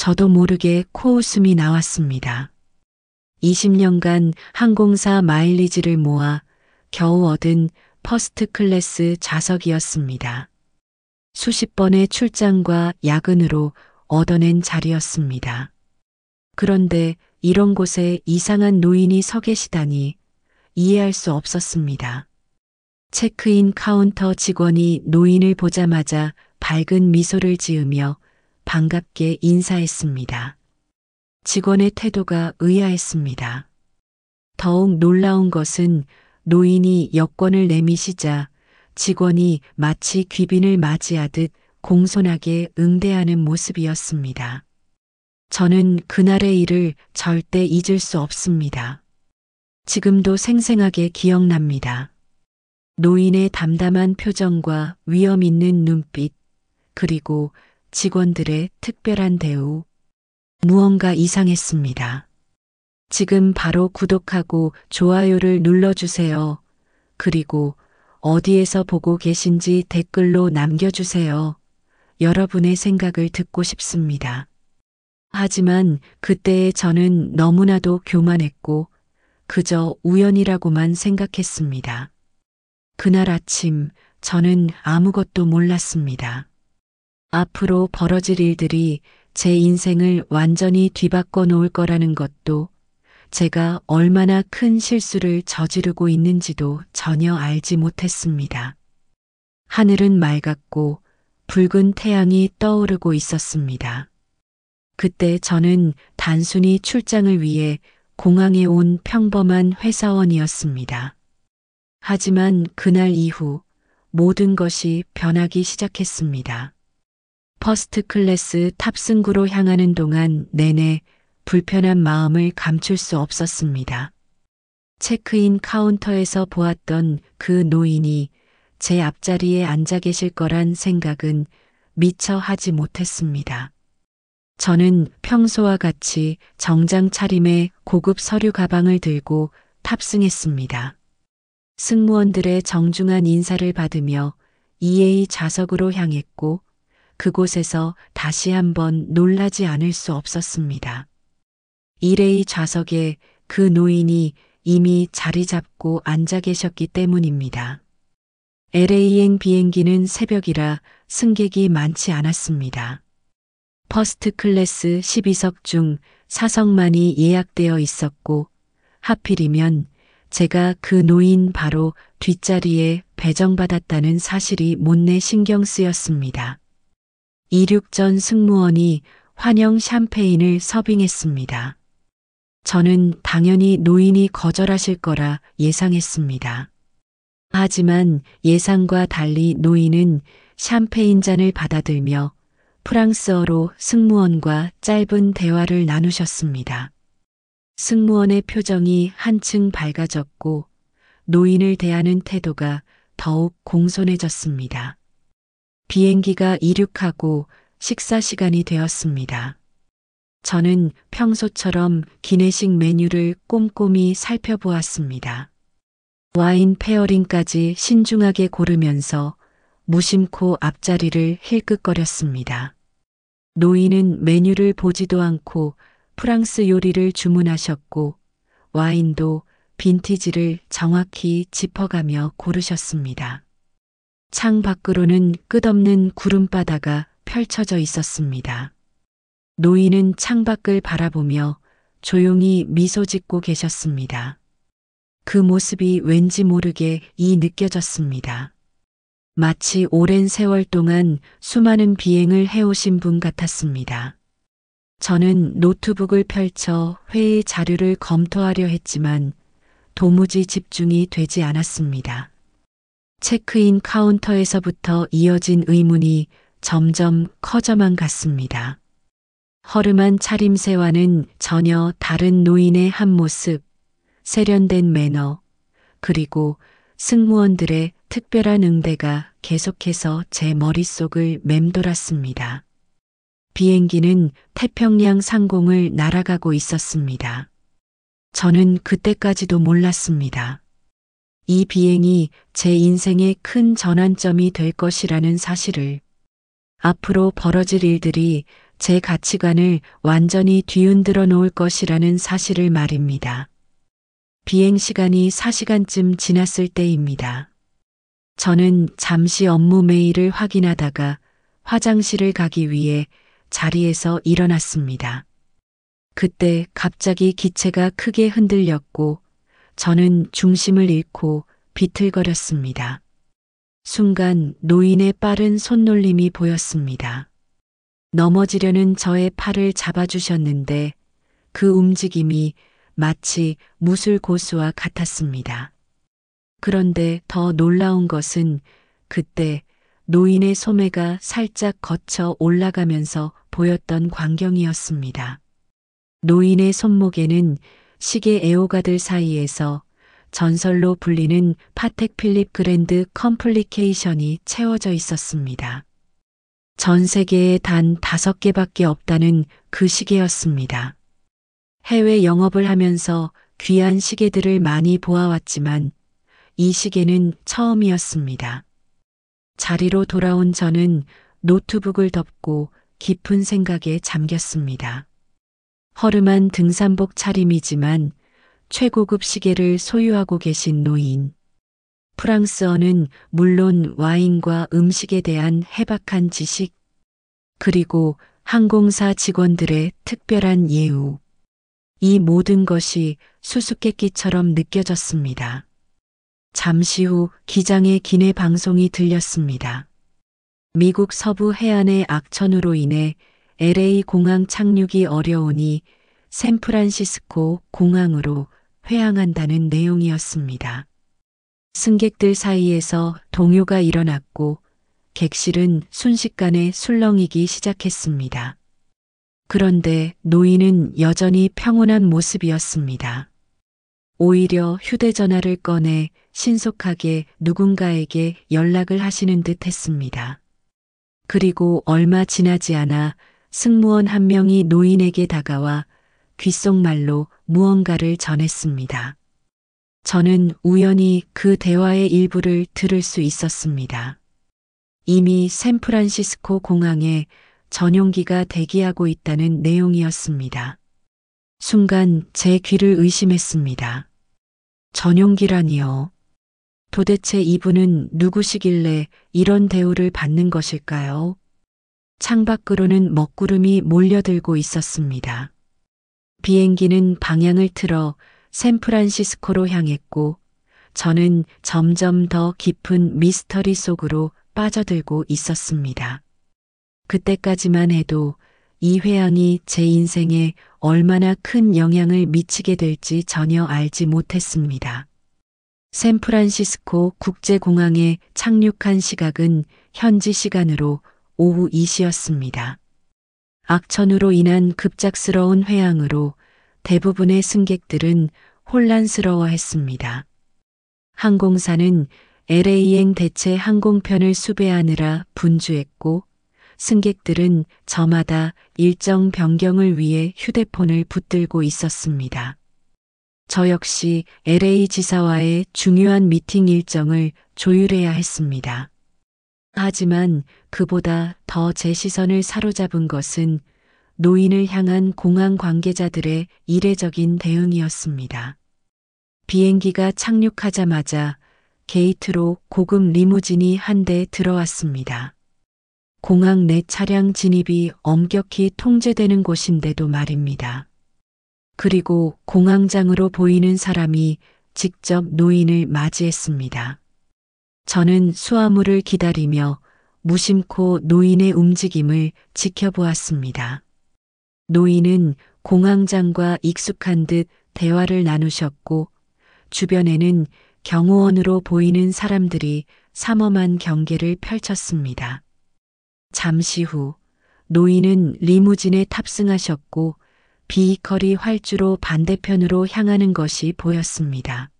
저도 모르게 코웃음이 나왔습니다. 20년간 항공사 마일리지를 모아 겨우 얻은 퍼스트 클래스 좌석이었습니다. 수십 번의 출장과 야근으로 얻어낸 자리였습니다. 그런데 이런 곳에 이상한 노인이 서 계시다니 이해할 수 없었습니다. 체크인 카운터 직원이 노인을 보자마자 밝은 미소를 지으며 반갑게 인사했습니다. 직원의 태도가 의아했습니다. 더욱 놀라운 것은 노인이 여권을 내미시자 직원이 마치 귀빈을 맞이하듯 공손하게 응대하는 모습이었습니다. 저는 그날의 일을 절대 잊을 수 없습니다. 지금도 생생하게 기억납니다. 노인의 담담한 표정과 위험 있는 눈빛, 그리고 직원들의 특별한 대우. 무언가 이상했습니다. 지금 바로 구독하고 좋아요를 눌러주세요. 그리고 어디에서 보고 계신지 댓글로 남겨주세요. 여러분의 생각을 듣고 싶습니다. 하지만 그때의 저는 너무나도 교만했고 그저 우연이라고만 생각했습니다. 그날 아침 저는 아무것도 몰랐습니다. 앞으로 벌어질 일들이 제 인생을 완전히 뒤바꿔 놓을 거라는 것도, 제가 얼마나 큰 실수를 저지르고 있는지도 전혀 알지 못했습니다. 하늘은 맑았고 붉은 태양이 떠오르고 있었습니다. 그때 저는 단순히 출장을 위해 공항에 온 평범한 회사원이었습니다. 하지만 그날 이후 모든 것이 변하기 시작했습니다. 퍼스트 클래스 탑승구로 향하는 동안 내내 불편한 마음을 감출 수 없었습니다. 체크인 카운터에서 보았던 그 노인이 제 앞자리에 앉아 계실 거란 생각은 미처 하지 못했습니다. 저는 평소와 같이 정장 차림의 고급 서류 가방을 들고 탑승했습니다. 승무원들의 정중한 인사를 받으며 EA 좌석으로 향했고 그곳에서 다시 한번 놀라지 않을 수 없었습니다. 1A 좌석에 그 노인이 이미 자리 잡고 앉아 계셨기 때문입니다. LA행 비행기는 새벽이라 승객이 많지 않았습니다. 퍼스트 클래스 12석 중 4석만이 예약되어 있었고 하필이면 제가 그 노인 바로 뒷자리에 배정받았다는 사실이 못내 신경 쓰였습니다. 이륙 전 승무원이 환영 샴페인을 서빙했습니다. 저는 당연히 노인이 거절하실 거라 예상했습니다. 하지만 예상과 달리 노인은 샴페인 잔을 받아들며 프랑스어로 승무원과 짧은 대화를 나누셨습니다. 승무원의 표정이 한층 밝아졌고 노인을 대하는 태도가 더욱 공손해졌습니다. 비행기가 이륙하고 식사 시간이 되었습니다. 저는 평소처럼 기내식 메뉴를 꼼꼼히 살펴보았습니다. 와인 페어링까지 신중하게 고르면서 무심코 앞자리를 힐끗거렸습니다. 노인은 메뉴를 보지도 않고 프랑스 요리를 주문하셨고 와인도 빈티지를 정확히 짚어가며 고르셨습니다. 창 밖으로는 끝없는 구름바다가 펼쳐져 있었습니다. 노인은 창밖을 바라보며 조용히 미소 짓고 계셨습니다. 그 모습이 왠지 모르게 느껴졌습니다. 마치 오랜 세월 동안 수많은 비행을 해오신 분 같았습니다. 저는 노트북을 펼쳐 회의 자료를 검토하려 했지만 도무지 집중이 되지 않았습니다. 체크인 카운터에서부터 이어진 의문이 점점 커져만 갔습니다. 허름한 차림새와는 전혀 다른 노인의 한 모습, 세련된 매너, 그리고 승무원들의 특별한 응대가 계속해서 제 머릿속을 맴돌았습니다. 비행기는 태평양 상공을 날아가고 있었습니다. 저는 그때까지도 몰랐습니다. 이 비행이 제 인생의 큰 전환점이 될 것이라는 사실을. 앞으로 벌어질 일들이 제 가치관을 완전히 뒤흔들어 놓을 것이라는 사실을 말입니다. 비행 시간이 4시간쯤 지났을 때입니다. 저는 잠시 업무 메일을 확인하다가 화장실을 가기 위해 자리에서 일어났습니다. 그때 갑자기 기체가 크게 흔들렸고 저는 중심을 잃고 비틀거렸습니다. 순간 노인의 빠른 손놀림이 보였습니다. 넘어지려는 저의 팔을 잡아주셨는데 그 움직임이 마치 무술고수와 같았습니다. 그런데 더 놀라운 것은 그때 노인의 소매가 살짝 거쳐 올라가면서 보였던 광경이었습니다. 노인의 손목에는 시계 애호가들 사이에서 전설로 불리는 파텍 필립 그랜드 컴플리케이션이 채워져 있었습니다. 전 세계에 단 5개밖에 없다는 그 시계였습니다. 해외 영업을 하면서 귀한 시계들을 많이 보아왔지만 이 시계는 처음이었습니다. 자리로 돌아온 저는 노트북을 덮고 깊은 생각에 잠겼습니다. 허름한 등산복 차림이지만 최고급 시계를 소유하고 계신 노인. 프랑스어는 물론 와인과 음식에 대한 해박한 지식, 그리고 항공사 직원들의 특별한 예우. 이 모든 것이 수수께끼처럼 느껴졌습니다. 잠시 후 기장의 기내 방송이 들렸습니다. 미국 서부 해안의 악천후로 인해 LA 공항 착륙이 어려우니 샌프란시스코 공항으로 회항한다는 내용이었습니다. 승객들 사이에서 동요가 일어났고 객실은 순식간에 술렁이기 시작했습니다. 그런데 노인은 여전히 평온한 모습이었습니다. 오히려 휴대전화를 꺼내 신속하게 누군가에게 연락을 하시는 듯 했습니다. 그리고 얼마 지나지 않아 승무원 한 명이 노인에게 다가와 귓속말로 무언가를 전했습니다. 저는 우연히 그 대화의 일부를 들을 수 있었습니다. 이미 샌프란시스코 공항에 전용기가 대기하고 있다는 내용이었습니다. 순간 제 귀를 의심했습니다. 전용기라니요. 도대체 이분은 누구시길래 이런 대우를 받는 것일까요? 창밖으로는 먹구름이 몰려들고 있었습니다. 비행기는 방향을 틀어 샌프란시스코로 향했고 저는 점점 더 깊은 미스터리 속으로 빠져들고 있었습니다. 그때까지만 해도 이 회항이 제 인생에 얼마나 큰 영향을 미치게 될지 전혀 알지 못했습니다. 샌프란시스코 국제공항에 착륙한 시각은 현지 시간으로 오후 2시였습니다. 악천후로 인한 급작스러운 회항으로 대부분의 승객들은 혼란스러워했습니다. 항공사는 LA행 대체 항공편을 수배하느라 분주했고 승객들은 저마다 일정 변경을 위해 휴대폰을 붙들고 있었습니다. 저 역시 LA 지사와의 중요한 미팅 일정을 조율해야 했습니다. 하지만 그보다 더 제 시선을 사로잡은 것은 노인을 향한 공항 관계자들의 이례적인 대응이었습니다. 비행기가 착륙하자마자 게이트로 고급 리무진이 한 대 들어왔습니다. 공항 내 차량 진입이 엄격히 통제되는 곳인데도 말입니다. 그리고 공항장으로 보이는 사람이 직접 노인을 맞이했습니다. 저는 수화물을 기다리며 무심코 노인의 움직임을 지켜보았습니다. 노인은 공항장과 익숙한 듯 대화를 나누셨고 주변에는 경호원으로 보이는 사람들이 삼엄한 경계를 펼쳤습니다. 잠시 후 노인은 리무진에 탑승하셨고 비이컬이 활주로 반대편으로 향하는 것이 보였습니다.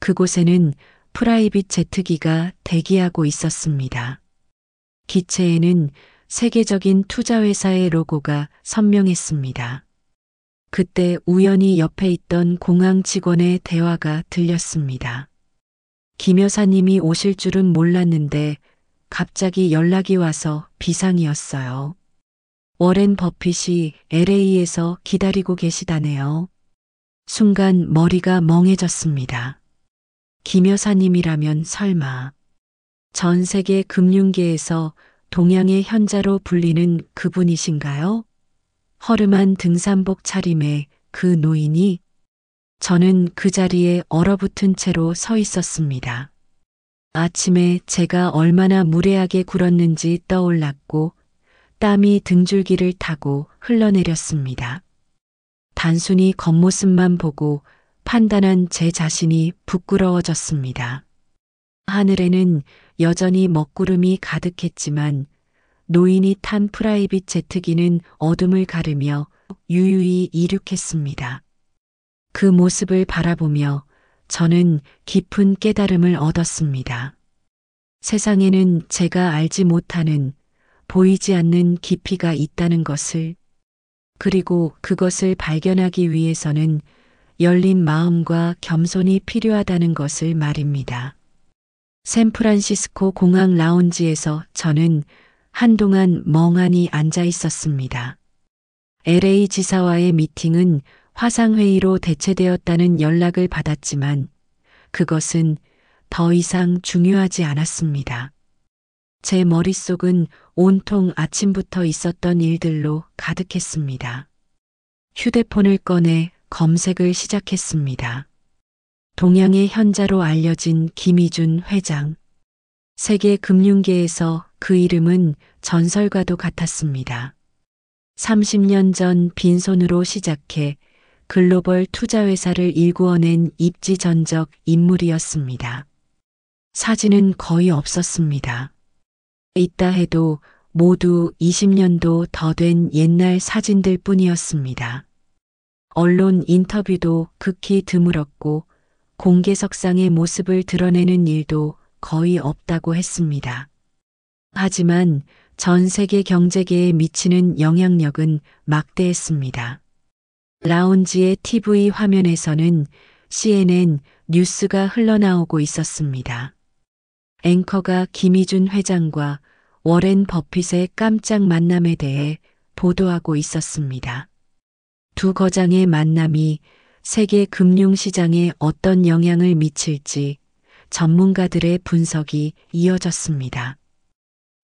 그곳에는 프라이빗 제트기가 대기하고 있었습니다. 기체에는 세계적인 투자회사의 로고가 선명했습니다. 그때 우연히 옆에 있던 공항 직원의 대화가 들렸습니다. 김 여사님이 오실 줄은 몰랐는데 갑자기 연락이 와서 비상이었어요. 워렌 버핏이 LA에서 기다리고 계시다네요. 순간 머리가 멍해졌습니다. 김 여사님이라면 설마 전 세계 금융계에서 동양의 현자로 불리는 그분이신가요? 허름한 등산복 차림의 그 노인이 저는 그 자리에 얼어붙은 채로 서 있었습니다. 아침에 제가 얼마나 무례하게 굴었는지 떠올랐고 땀이 등줄기를 타고 흘러내렸습니다. 단순히 겉모습만 보고 판단한 제 자신이 부끄러워졌습니다. 하늘에는 여전히 먹구름이 가득했지만 노인이 탄 프라이빗 제트기는 어둠을 가르며 유유히 이륙했습니다. 그 모습을 바라보며 저는 깊은 깨달음을 얻었습니다. 세상에는 제가 알지 못하는 보이지 않는 깊이가 있다는 것을, 그리고 그것을 발견하기 위해서는 열린 마음과 겸손이 필요하다는 것을 말입니다. 샌프란시스코 공항 라운지에서 저는 한동안 멍하니 앉아 있었습니다. LA 지사와의 미팅은 화상회의로 대체되었다는 연락을 받았지만 그것은 더 이상 중요하지 않았습니다. 제 머릿속은 온통 아침부터 있었던 일들로 가득했습니다. 휴대폰을 꺼내 검색을 시작했습니다. 동양의 현자로 알려진 김희준 회장. 세계 금융계에서 그 이름은 전설과도 같았습니다. 30년 전 빈손으로 시작해 글로벌 투자회사를 일구어낸 입지전적 인물이었습니다. 사진은 거의 없었습니다. 있다 해도 모두 20년도 더 된 옛날 사진들 뿐이었습니다. 언론 인터뷰도 극히 드물었고 공개석상의 모습을 드러내는 일도 거의 없다고 했습니다. 하지만 전 세계 경제계에 미치는 영향력은 막대했습니다. 라운지의 TV 화면에서는 CNN 뉴스가 흘러나오고 있었습니다. 앵커가 김희준 회장과 워렌 버핏의 깜짝 만남에 대해 보도하고 있었습니다. 두 거장의 만남이 세계 금융시장에 어떤 영향을 미칠지 전문가들의 분석이 이어졌습니다.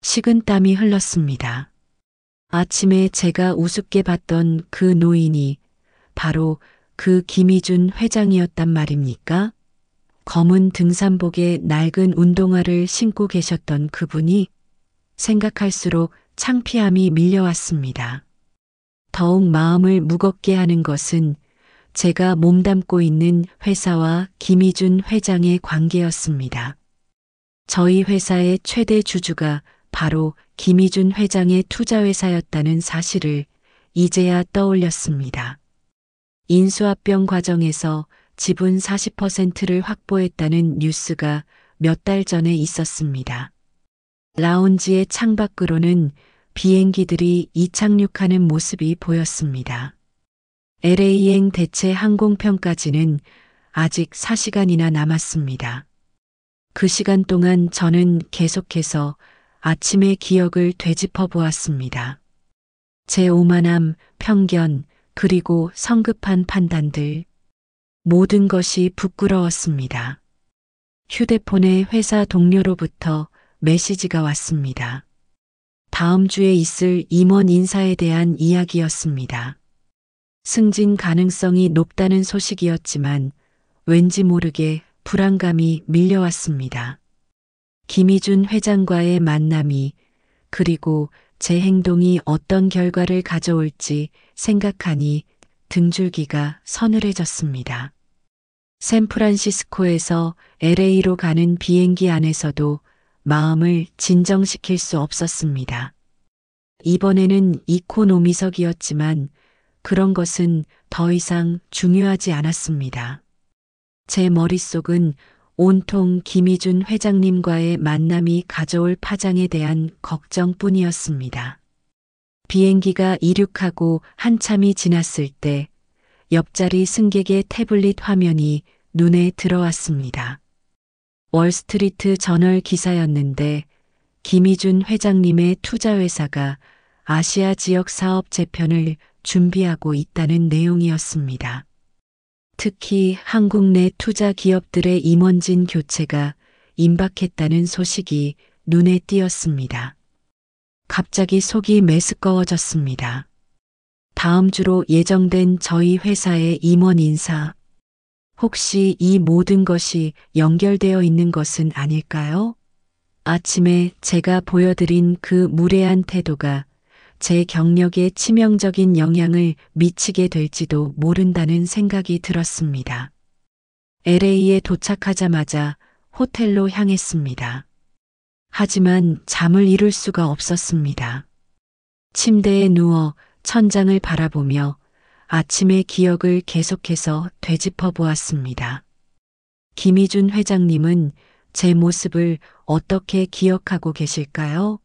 식은땀이 흘렀습니다. 아침에 제가 우습게 봤던 그 노인이 바로 그 김희준 회장이었단 말입니까? 검은 등산복에 낡은 운동화를 신고 계셨던 그분이 생각할수록 창피함이 밀려왔습니다. 더욱 마음을 무겁게 하는 것은 제가 몸담고 있는 회사와 김희준 회장의 관계였습니다. 저희 회사의 최대 주주가 바로 김희준 회장의 투자회사였다는 사실을 이제야 떠올렸습니다. 인수합병 과정에서 지분 40%를 확보했다는 뉴스가 몇 달 전에 있었습니다. 라운지의 창밖으로는 비행기들이 이착륙하는 모습이 보였습니다. LA행 대체 항공편까지는 아직 4시간이나 남았습니다. 그 시간 동안 저는 계속해서 아침의 기억을 되짚어 보았습니다. 제 오만함, 편견, 그리고 성급한 판단들. 모든 것이 부끄러웠습니다. 휴대폰에 회사 동료로부터 메시지가 왔습니다. 다음 주에 있을 임원 인사에 대한 이야기였습니다. 승진 가능성이 높다는 소식이었지만 왠지 모르게 불안감이 밀려왔습니다. 김희준 회장과의 만남이, 그리고 제 행동이 어떤 결과를 가져올지 생각하니 등줄기가 서늘해졌습니다. 샌프란시스코에서 LA로 가는 비행기 안에서도 마음을 진정시킬 수 없었습니다. 이번에는 이코노미석이었지만 그런 것은 더 이상 중요하지 않았습니다. 제 머릿속은 온통 김희준 회장님과의 만남이 가져올 파장에 대한 걱정뿐이었습니다. 비행기가 이륙하고 한참이 지났을 때 옆자리 승객의 태블릿 화면이 눈에 들어왔습니다. 월스트리트 저널 기사였는데 김희준 회장님의 투자회사가 아시아 지역 사업 재편을 준비하고 있다는 내용이었습니다. 특히 한국 내 투자 기업들의 임원진 교체가 임박했다는 소식이 눈에 띄었습니다. 갑자기 속이 메스꺼워졌습니다. 다음 주로 예정된 저희 회사의 임원 인사. 혹시 이 모든 것이 연결되어 있는 것은 아닐까요? 아침에 제가 보여드린 그 무례한 태도가 제 경력에 치명적인 영향을 미치게 될지도 모른다는 생각이 들었습니다. LA에 도착하자마자 호텔로 향했습니다. 하지만 잠을 이룰 수가 없었습니다. 침대에 누워 천장을 바라보며 아침의 기억을 계속해서 되짚어 보았습니다. 김희준 회장님은 제 모습을 어떻게 기억하고 계실까요?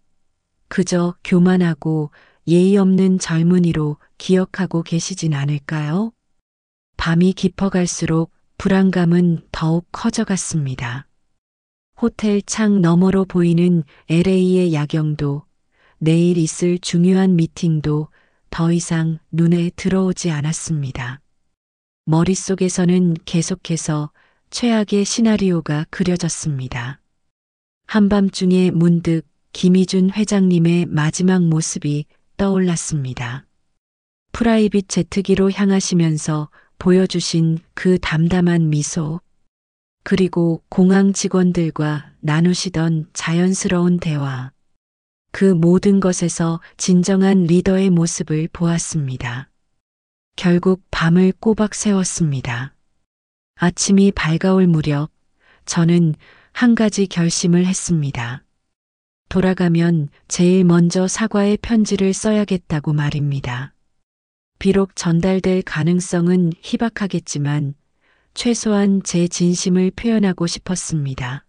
그저 교만하고 예의 없는 젊은이로 기억하고 계시진 않을까요? 밤이 깊어갈수록 불안감은 더욱 커져갔습니다. 호텔 창 너머로 보이는 LA의 야경도 내일 있을 중요한 미팅도 더 이상 눈에 들어오지 않았습니다. 머릿속에서는 계속해서 최악의 시나리오가 그려졌습니다. 한밤중에 문득 김희준 회장님의 마지막 모습이 떠올랐습니다. 프라이빗 제트기로 향하시면서 보여주신 그 담담한 미소, 그리고 공항 직원들과 나누시던 자연스러운 대화, 그 모든 것에서 진정한 리더의 모습을 보았습니다. 결국 밤을 꼬박 새웠습니다. 아침이 밝아올 무렵 저는 한 가지 결심을 했습니다. 돌아가면 제일 먼저 사과의 편지를 써야겠다고 말입니다. 비록 전달될 가능성은 희박하겠지만 최소한 제 진심을 표현하고 싶었습니다.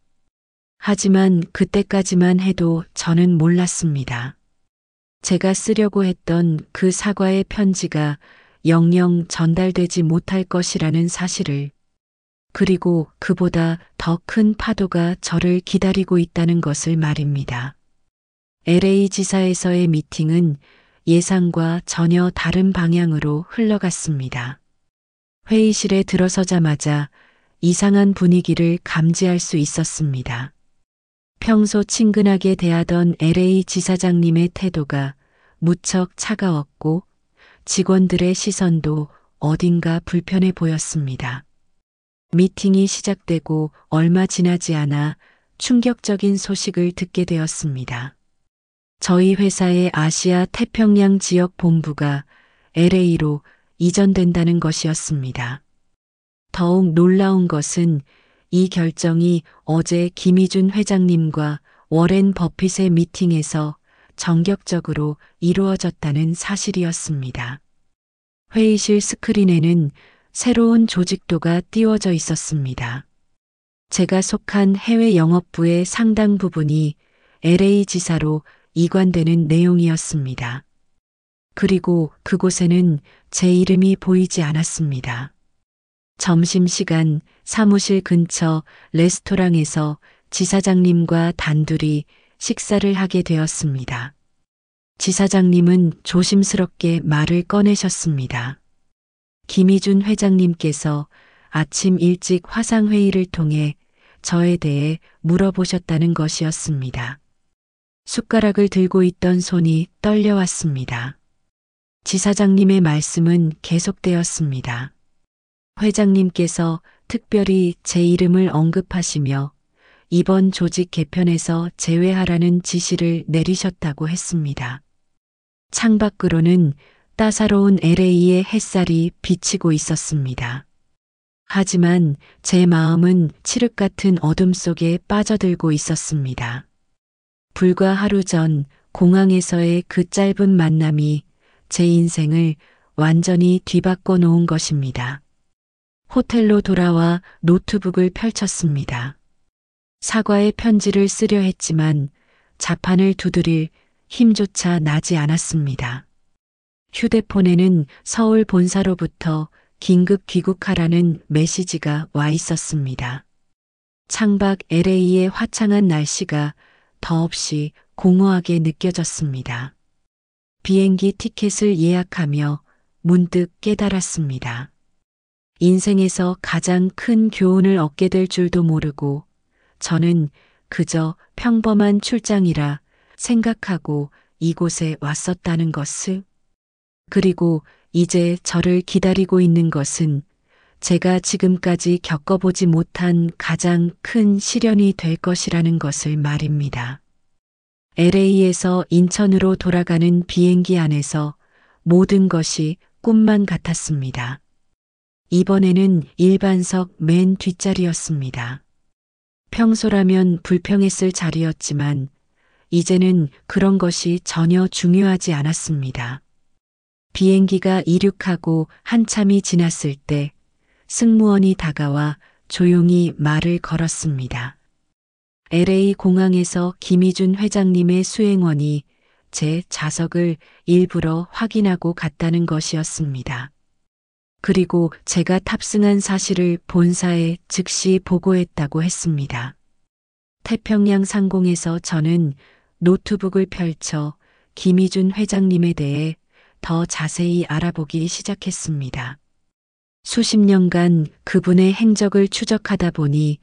하지만 그때까지만 해도 저는 몰랐습니다. 제가 쓰려고 했던 그 사과의 편지가 영영 전달되지 못할 것이라는 사실을, 그리고 그보다 더 큰 파도가 저를 기다리고 있다는 것을 말입니다. LA 지사에서의 미팅은 예상과 전혀 다른 방향으로 흘러갔습니다. 회의실에 들어서자마자 이상한 분위기를 감지할 수 있었습니다. 평소 친근하게 대하던 LA 지사장님의 태도가 무척 차가웠고 직원들의 시선도 어딘가 불편해 보였습니다. 미팅이 시작되고 얼마 지나지 않아 충격적인 소식을 듣게 되었습니다. 저희 회사의 아시아 태평양 지역 본부가 LA로 이전된다는 것이었습니다. 더욱 놀라운 것은 이 결정이 어제 김희준 회장님과 워렌 버핏의 미팅에서 전격적으로 이루어졌다는 사실이었습니다. 회의실 스크린에는 새로운 조직도가 띄워져 있었습니다. 제가 속한 해외 영업부의 상당 부분이 LA 지사로 이관되는 내용이었습니다. 그리고 그곳에는 제 이름이 보이지 않았습니다. 점심시간 사무실 근처 레스토랑에서 지사장님과 단둘이 식사를 하게 되었습니다. 지사장님은 조심스럽게 말을 꺼내셨습니다. 김희준 회장님께서 아침 일찍 화상회의를 통해 저에 대해 물어보셨다는 것이었습니다. 숟가락을 들고 있던 손이 떨려왔습니다. 지사장님의 말씀은 계속되었습니다. 회장님께서 특별히 제 이름을 언급하시며 이번 조직 개편에서 제외하라는 지시를 내리셨다고 했습니다. 창밖으로는 따사로운 LA의 햇살이 비치고 있었습니다. 하지만 제 마음은 칠흑 같은 어둠 속에 빠져들고 있었습니다. 불과 하루 전 공항에서의 그 짧은 만남이 제 인생을 완전히 뒤바꿔 놓은 것입니다. 호텔로 돌아와 노트북을 펼쳤습니다. 사과의 편지를 쓰려 했지만 자판을 두드릴 힘조차 나지 않았습니다. 휴대폰에는 서울 본사로부터 긴급 귀국하라는 메시지가 와 있었습니다. 창밖 LA의 화창한 날씨가 더없이 공허하게 느껴졌습니다. 비행기 티켓을 예약하며 문득 깨달았습니다. 인생에서 가장 큰 교훈을 얻게 될 줄도 모르고 저는 그저 평범한 출장이라 생각하고 이곳에 왔었다는 것을. 그리고 이제 저를 기다리고 있는 것은 제가 지금까지 겪어보지 못한 가장 큰 시련이 될 것이라는 것을 말입니다. LA에서 인천으로 돌아가는 비행기 안에서 모든 것이 꿈만 같았습니다. 이번에는 일반석 맨 뒷자리였습니다. 평소라면 불평했을 자리였지만 이제는 그런 것이 전혀 중요하지 않았습니다. 비행기가 이륙하고 한참이 지났을 때 승무원이 다가와 조용히 말을 걸었습니다. LA 공항에서 김희준 회장님의 수행원이 제 좌석을 일부러 확인하고 갔다는 것이었습니다. 그리고 제가 탑승한 사실을 본사에 즉시 보고했다고 했습니다. 태평양 상공에서 저는 노트북을 펼쳐 김희준 회장님에 대해 더 자세히 알아보기 시작했습니다. 수십 년간 그분의 행적을 추적하다 보니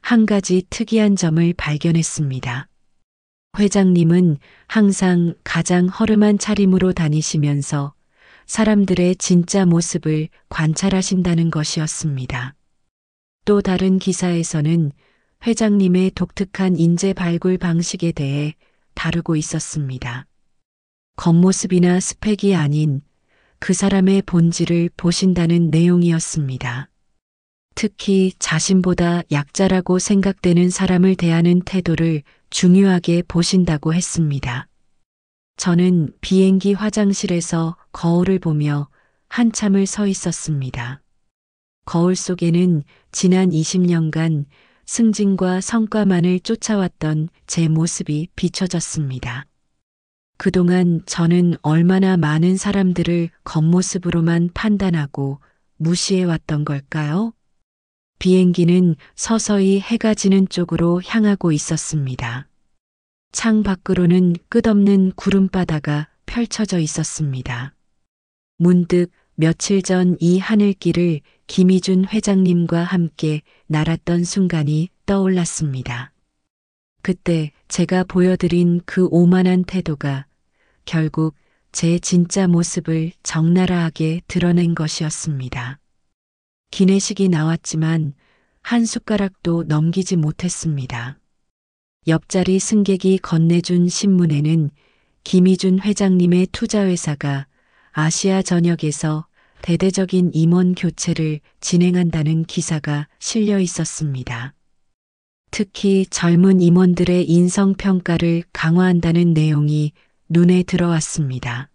한 가지 특이한 점을 발견했습니다. 회장님은 항상 가장 허름한 차림으로 다니시면서 사람들의 진짜 모습을 관찰하신다는 것이었습니다. 또 다른 기사에서는 회장님의 독특한 인재 발굴 방식에 대해 다루고 있었습니다. 겉모습이나 스펙이 아닌 그 사람의 본질을 보신다는 내용이었습니다. 특히 자신보다 약자라고 생각되는 사람을 대하는 태도를 중요하게 보신다고 했습니다. 저는 비행기 화장실에서 거울을 보며 한참을 서 있었습니다. 거울 속에는 지난 20년간 승진과 성과만을 쫓아왔던 제 모습이 비춰졌습니다. 그동안 저는 얼마나 많은 사람들을 겉모습으로만 판단하고 무시해왔던 걸까요? 비행기는 서서히 해가 지는 쪽으로 향하고 있었습니다. 창 밖으로는 끝없는 구름바다가 펼쳐져 있었습니다. 문득 며칠 전 이 하늘길을 김희준 회장님과 함께 날았던 순간이 떠올랐습니다. 그때 제가 보여드린 그 오만한 태도가 결국 제 진짜 모습을 적나라하게 드러낸 것이었습니다. 기내식이 나왔지만 한 숟가락도 넘기지 못했습니다. 옆자리 승객이 건네준 신문에는 김희준 회장님의 투자회사가 아시아 전역에서 대대적인 임원 교체를 진행한다는 기사가 실려 있었습니다. 특히 젊은 임원들의 인성평가를 강화한다는 내용이 눈에 들어왔습니다.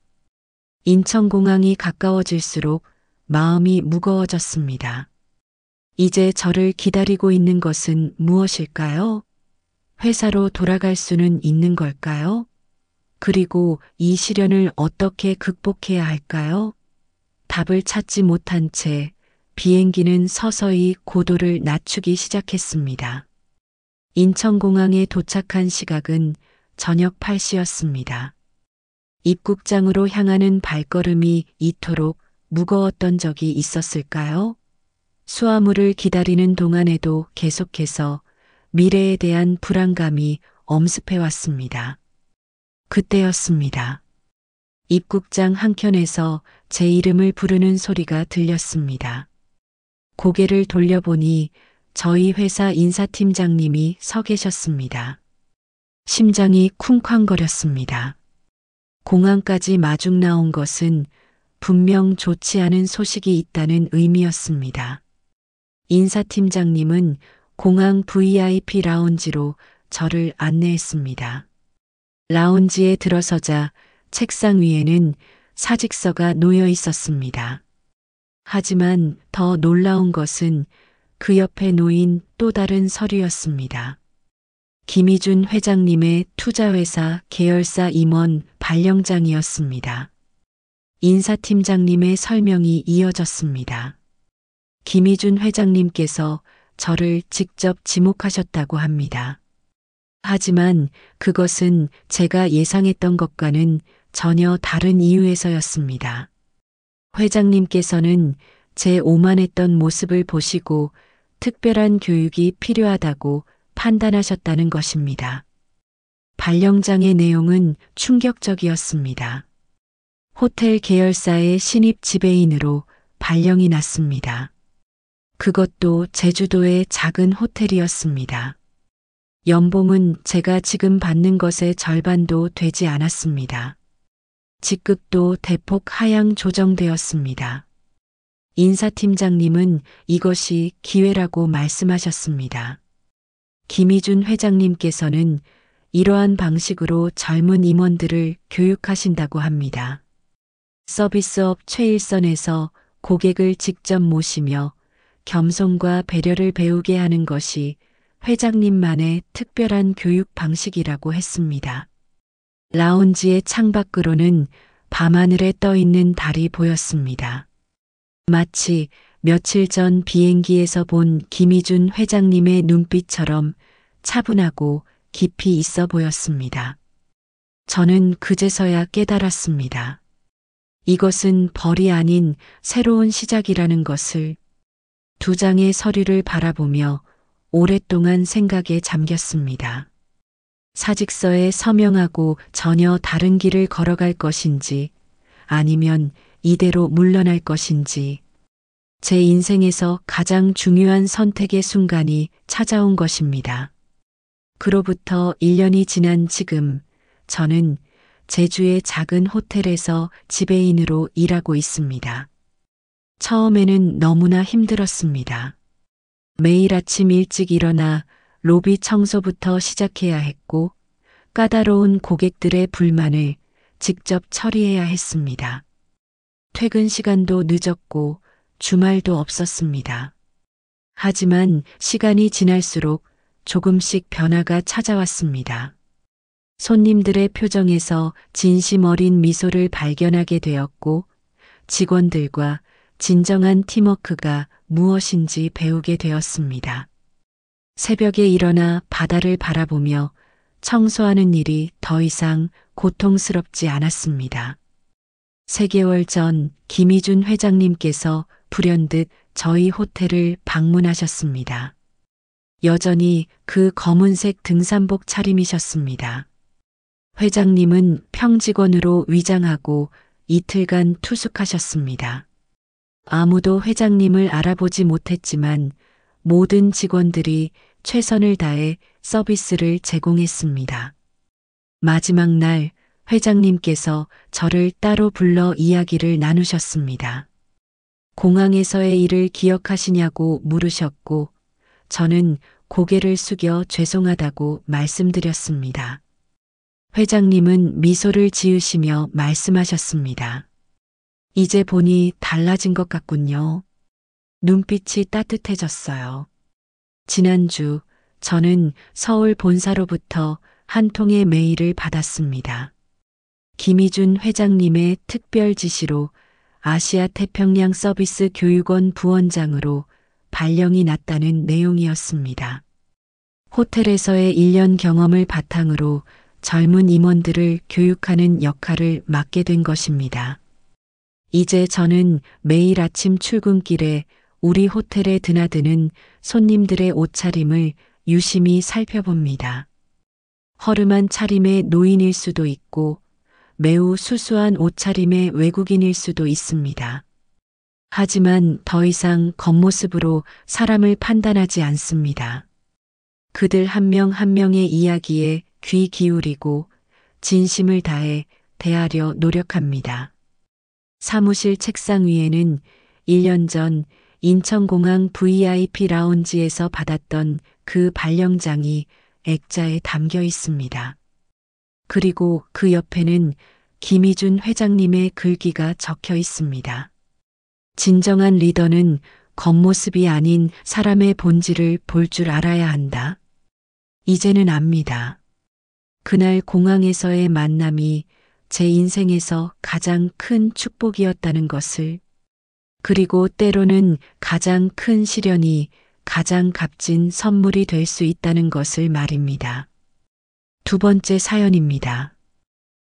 인천공항이 가까워질수록 마음이 무거워졌습니다. 이제 저를 기다리고 있는 것은 무엇일까요? 회사로 돌아갈 수는 있는 걸까요? 그리고 이 시련을 어떻게 극복해야 할까요? 답을 찾지 못한 채 비행기는 서서히 고도를 낮추기 시작했습니다. 인천공항에 도착한 시각은 저녁 8시였습니다. 입국장으로 향하는 발걸음이 이토록 무거웠던 적이 있었을까요? 수화물을 기다리는 동안에도 계속해서 미래에 대한 불안감이 엄습해왔습니다. 그때였습니다. 입국장 한켠에서 제 이름을 부르는 소리가 들렸습니다. 고개를 돌려보니 저희 회사 인사팀장님이 서 계셨습니다. 심장이 쿵쾅거렸습니다. 공항까지 마중 나온 것은 분명 좋지 않은 소식이 있다는 의미였습니다. 인사팀장님은 공항 VIP 라운지로 저를 안내했습니다. 라운지에 들어서자 책상 위에는 사직서가 놓여 있었습니다. 하지만 더 놀라운 것은 그 옆에 놓인 또 다른 서류였습니다. 김희준 회장님의 투자회사 계열사 임원 발령장이었습니다. 인사팀장님의 설명이 이어졌습니다. 김희준 회장님께서 저를 직접 지목하셨다고 합니다. 하지만 그것은 제가 예상했던 것과는 전혀 다른 이유에서였습니다. 회장님께서는 제 오만했던 모습을 보시고 특별한 교육이 필요하다고 판단하셨다는 것입니다. 발령장의 내용은 충격적이었습니다. 호텔 계열사의 신입 지배인으로 발령이 났습니다. 그것도 제주도의 작은 호텔이었습니다. 연봉은 제가 지금 받는 것의 절반도 되지 않았습니다. 직급도 대폭 하향 조정되었습니다. 인사팀장님은 이것이 기회라고 말씀하셨습니다. 김희준 회장님께서는 이러한 방식으로 젊은 임원들을 교육하신다고 합니다. 서비스업 최일선에서 고객을 직접 모시며 겸손과 배려를 배우게 하는 것이 회장님만의 특별한 교육 방식이라고 했습니다. 라운지의 창밖으로는 밤하늘에 떠 있는 달이 보였습니다. 마치 며칠 전 비행기에서 본 김희준 회장님의 눈빛처럼 차분하고 깊이 있어 보였습니다. 저는 그제서야 깨달았습니다. 이것은 벌이 아닌 새로운 시작이라는 것을. 두 장의 서류를 바라보며 오랫동안 생각에 잠겼습니다. 사직서에 서명하고 전혀 다른 길을 걸어갈 것인지 아니면 이대로 물러날 것인지 제 인생에서 가장 중요한 선택의 순간이 찾아온 것입니다. 그로부터 1년이 지난 지금 저는 제주의 작은 호텔에서 지배인으로 일하고 있습니다. 처음에는 너무나 힘들었습니다. 매일 아침 일찍 일어나 로비 청소부터 시작해야 했고 까다로운 고객들의 불만을 직접 처리해야 했습니다. 퇴근 시간도 늦었고 주말도 없었습니다. 하지만 시간이 지날수록 조금씩 변화가 찾아왔습니다. 손님들의 표정에서 진심 어린 미소를 발견하게 되었고 직원들과 진정한 팀워크가 무엇인지 배우게 되었습니다. 새벽에 일어나 바다를 바라보며 청소하는 일이 더 이상 고통스럽지 않았습니다. 3개월 전 김희준 회장님께서 불현듯 저희 호텔을 방문하셨습니다. 여전히 그 검은색 등산복 차림이셨습니다. 회장님은 평직원으로 위장하고 이틀간 투숙하셨습니다. 아무도 회장님을 알아보지 못했지만 모든 직원들이 최선을 다해 서비스를 제공했습니다. 마지막 날 회장님께서 저를 따로 불러 이야기를 나누셨습니다. 공항에서의 일을 기억하시냐고 물으셨고 저는 고개를 숙여 죄송하다고 말씀드렸습니다. 회장님은 미소를 지으시며 말씀하셨습니다. 이제 보니 달라진 것 같군요. 눈빛이 따뜻해졌어요. 지난주 저는 서울 본사로부터 한 통의 메일을 받았습니다. 김희준 회장님의 특별 지시로 아시아 태평양 서비스 교육원 부원장으로 발령이 났다는 내용이었습니다. 호텔에서의 1년 경험을 바탕으로 젊은 임원들을 교육하는 역할을 맡게 된 것입니다. 이제 저는 매일 아침 출근길에 우리 호텔에 드나드는 손님들의 옷차림을 유심히 살펴봅니다. 허름한 차림의 노인일 수도 있고 매우 수수한 옷차림의 외국인일 수도 있습니다. 하지만 더 이상 겉모습으로 사람을 판단하지 않습니다. 그들 한 명 한 명의 이야기에 귀 기울이고 진심을 다해 대하려 노력합니다. 사무실 책상 위에는 1년 전 인천공항 VIP 라운지에서 받았던 그 발령장이 액자에 담겨 있습니다. 그리고 그 옆에는 김희준 회장님의 글귀가 적혀 있습니다. 진정한 리더는 겉모습이 아닌 사람의 본질을 볼 줄 알아야 한다. 이제는 압니다. 그날 공항에서의 만남이 제 인생에서 가장 큰 축복이었다는 것을, 그리고 때로는 가장 큰 시련이 가장 값진 선물이 될 수 있다는 것을 말입니다. 두 번째 사연입니다.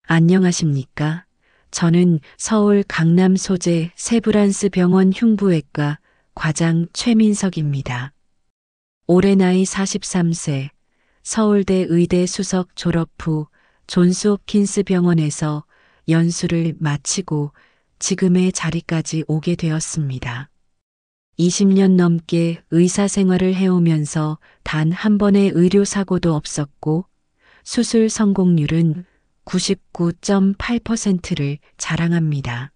안녕하십니까? 저는 서울 강남 소재 세브란스 병원 흉부외과 과장 최민석입니다. 올해 나이 43세, 서울대 의대 수석 졸업 후 존스홉킨스 병원에서 연수를 마치고 지금의 자리까지 오게 되었습니다. 20년 넘게 의사 생활을 해오면서 단 한 번의 의료사고도 없었고 수술 성공률은 99.8%를 자랑합니다.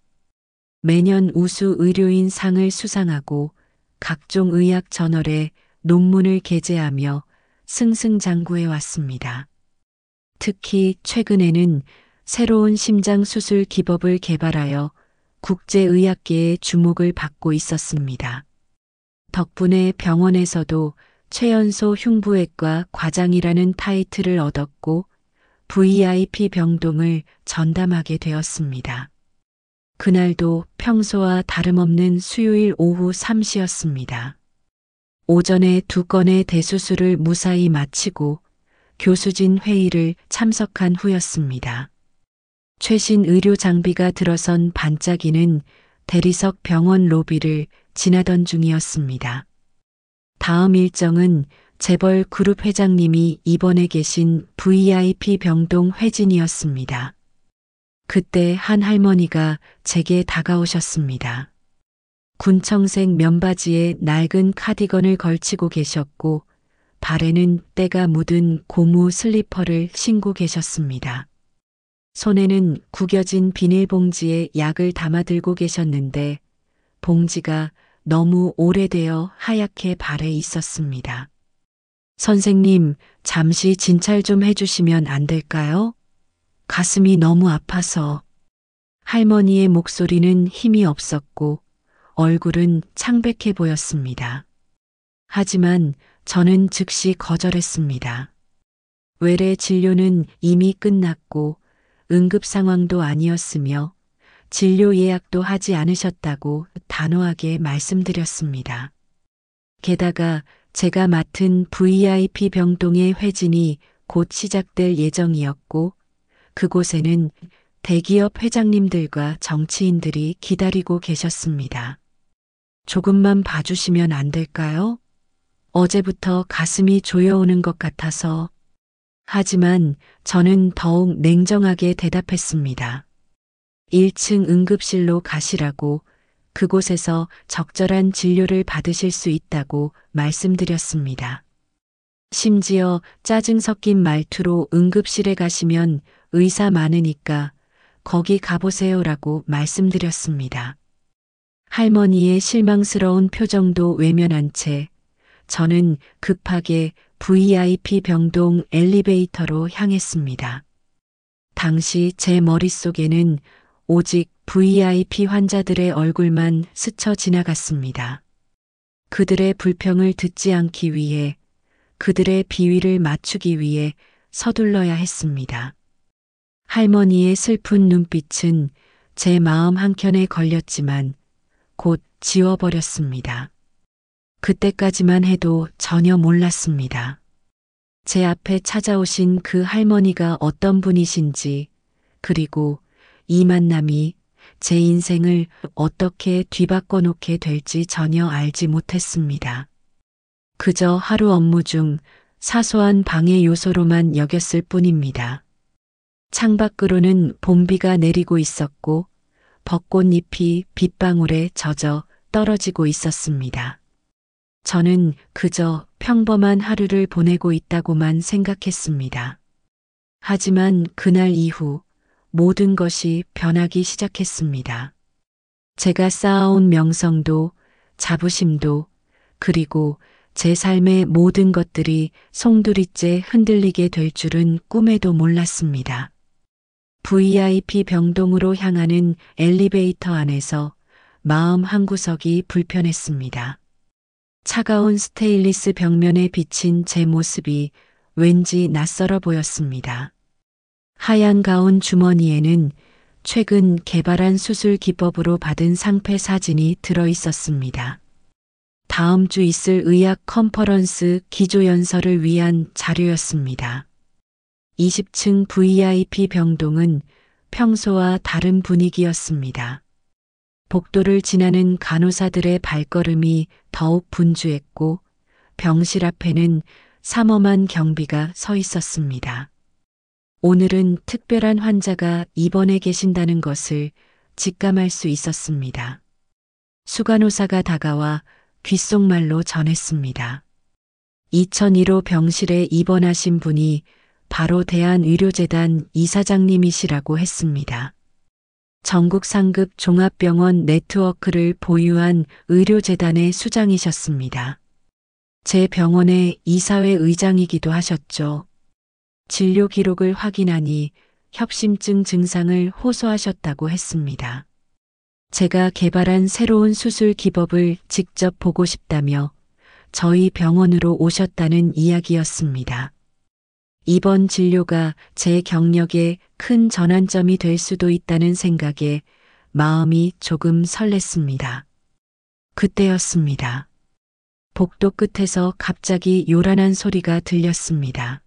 매년 우수 의료인 상을 수상하고 각종 의학 저널에 논문을 게재하며 승승장구해 왔습니다. 특히 최근에는 새로운 심장 수술 기법을 개발하여 국제의학계의 주목을 받고 있었습니다. 덕분에 병원에서도 최연소 흉부외과 과장이라는 타이틀을 얻었고 VIP 병동을 전담하게 되었습니다. 그날도 평소와 다름없는 수요일 오후 3시였습니다. 오전에 2건의 대수술을 무사히 마치고 교수진 회의를 참석한 후였습니다. 최신 의료 장비가 들어선 반짝이는 대리석 병원 로비를 지나던 중이었습니다. 다음 일정은 재벌 그룹 회장님이 입원해 계신 VIP 병동 회진이었습니다. 그때 한 할머니가 제게 다가오셨습니다. 군청색 면바지에 낡은 카디건을 걸치고 계셨고 발에는 때가 묻은 고무 슬리퍼를 신고 계셨습니다. 손에는 구겨진 비닐봉지에 약을 담아 들고 계셨는데 봉지가 너무 오래되어 하얗게 발에 있었습니다. 선생님, 잠시 진찰 좀 해주시면 안 될까요? 가슴이 너무 아파서. 할머니의 목소리는 힘이 없었고 얼굴은 창백해 보였습니다. 하지만 저는 즉시 거절했습니다. 외래 진료는 이미 끝났고 응급 상황도 아니었으며 진료 예약도 하지 않으셨다고 단호하게 말씀드렸습니다. 게다가 제가 맡은 VIP 병동의 회진이 곧 시작될 예정이었고 그곳에는 대기업 회장님들과 정치인들이 기다리고 계셨습니다. 조금만 봐주시면 안 될까요? 어제부터 가슴이 조여오는 것 같아서. 하지만 저는 더욱 냉정하게 대답했습니다. 1층 응급실로 가시라고 그곳에서 적절한 진료를 받으실 수 있다고 말씀드렸습니다. 심지어 짜증 섞인 말투로 응급실에 가시면 의사 많으니까 거기 가보세요라고 말씀드렸습니다. 할머니의 실망스러운 표정도 외면한 채 저는 급하게 VIP 병동 엘리베이터로 향했습니다. 당시 제 머릿속에는 오직 VIP 환자들의 얼굴만 스쳐 지나갔습니다. 그들의 불평을 듣지 않기 위해, 그들의 비위를 맞추기 위해 서둘러야 했습니다. 할머니의 슬픈 눈빛은 제 마음 한켠에 걸렸지만 곧 지워버렸습니다. 그때까지만 해도 전혀 몰랐습니다. 제 앞에 찾아오신 그 할머니가 어떤 분이신지, 그리고 이 만남이 제 인생을 어떻게 뒤바꿔 놓게 될지 전혀 알지 못했습니다. 그저 하루 업무 중 사소한 방해 요소로만 여겼을 뿐입니다. 창밖으로는 봄비가 내리고 있었고 벚꽃잎이 빗방울에 젖어 떨어지고 있었습니다. 저는 그저 평범한 하루를 보내고 있다고만 생각했습니다. 하지만 그날 이후 모든 것이 변하기 시작했습니다. 제가 쌓아온 명성도 자부심도 그리고 제 삶의 모든 것들이 송두리째 흔들리게 될 줄은 꿈에도 몰랐습니다. VIP 병동으로 향하는 엘리베이터 안에서 마음 한구석이 불편했습니다. 차가운 스테인리스 벽면에 비친 제 모습이 왠지 낯설어 보였습니다. 하얀 가운 주머니에는 최근 개발한 수술 기법으로 받은 상패 사진이 들어 있었습니다. 다음 주 있을 의학 컨퍼런스 기조연설을 위한 자료였습니다. 20층 VIP 병동은 평소와 다른 분위기였습니다. 복도를 지나는 간호사들의 발걸음이 더욱 분주했고 병실 앞에는 삼엄한 경비가 서 있었습니다. 오늘은 특별한 환자가 입원해 계신다는 것을 직감할 수 있었습니다. 수간호사가 다가와 귓속말로 전했습니다. 2001호 병실에 입원하신 분이 바로 대한의료재단 이사장님이시라고 했습니다. 전국 상급 종합병원 네트워크를 보유한 의료재단의 수장이셨습니다. 제 병원의 이사회 의장이기도 하셨죠. 진료 기록을 확인하니 협심증 증상을 호소하셨다고 했습니다. 제가 개발한 새로운 수술 기법을 직접 보고 싶다며 저희 병원으로 오셨다는 이야기였습니다. 이번 진료가 제 경력에 큰 전환점이 될 수도 있다는 생각에 마음이 조금 설렜습니다. 그때였습니다. 복도 끝에서 갑자기 요란한 소리가 들렸습니다.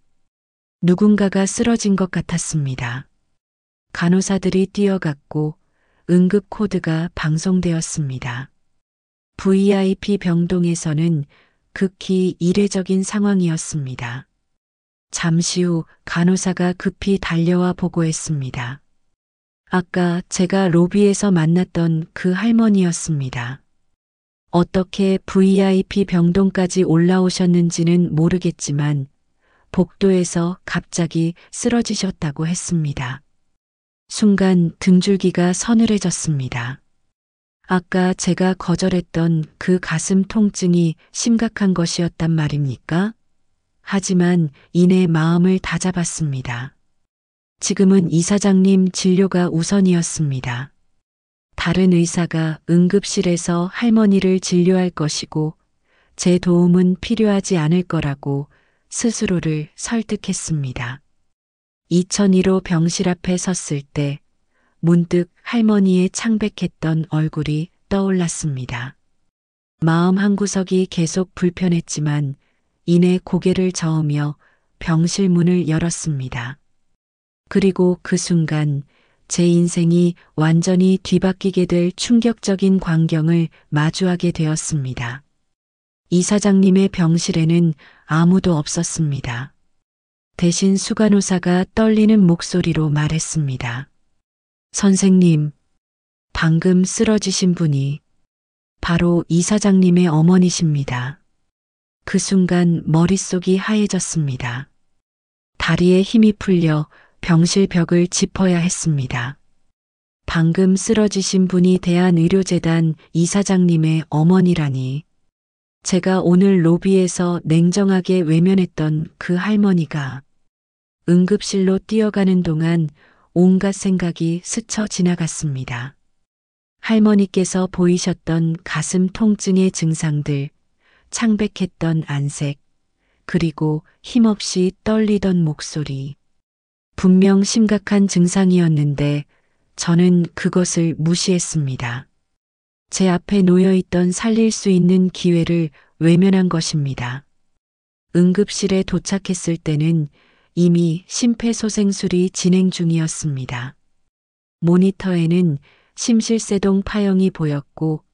누군가가 쓰러진 것 같았습니다. 간호사들이 뛰어갔고 응급 코드가 방송되었습니다. VIP 병동에서는 극히 이례적인 상황이었습니다. 잠시 후 간호사가 급히 달려와 보고했습니다. 아까 제가 로비에서 만났던 그 할머니였습니다. 어떻게 VIP 병동까지 올라오셨는지는 모르겠지만 복도에서 갑자기 쓰러지셨다고 했습니다. 순간 등줄기가 서늘해졌습니다. 아까 제가 거절했던 그 가슴 통증이 심각한 것이었단 말입니까? 하지만 이내 마음을 다잡았습니다. 지금은 이사장님 진료가 우선이었습니다. 다른 의사가 응급실에서 할머니를 진료할 것이고 제 도움은 필요하지 않을 거라고 스스로를 설득했습니다. 2001호 병실 앞에 섰을 때 문득 할머니의 창백했던 얼굴이 떠올랐습니다. 마음 한구석이 계속 불편했지만 이내 고개를 저으며 병실 문을 열었습니다. 그리고 그 순간 제 인생이 완전히 뒤바뀌게 될 충격적인 광경을 마주하게 되었습니다. 이사장님의 병실에는 아무도 없었습니다. 대신 수간호사가 떨리는 목소리로 말했습니다. 선생님, 방금 쓰러지신 분이 바로 이사장님의 어머니십니다. 그 순간 머릿속이 하얘졌습니다. 다리에 힘이 풀려 병실 벽을 짚어야 했습니다. 방금 쓰러지신 분이 대한의료재단 이사장님의 어머니라니. 제가 오늘 로비에서 냉정하게 외면했던 그 할머니가 응급실로 뛰어가는 동안 온갖 생각이 스쳐 지나갔습니다. 할머니께서 보이셨던 가슴 통증의 증상들, 창백했던 안색, 그리고 힘없이 떨리던 목소리. 분명 심각한 증상이었는데 저는 그것을 무시했습니다. 제 앞에 놓여있던 살릴 수 있는 기회를 외면한 것입니다. 응급실에 도착했을 때는 이미 심폐소생술이 진행 중이었습니다. 모니터에는 심실세동 파형이 보였고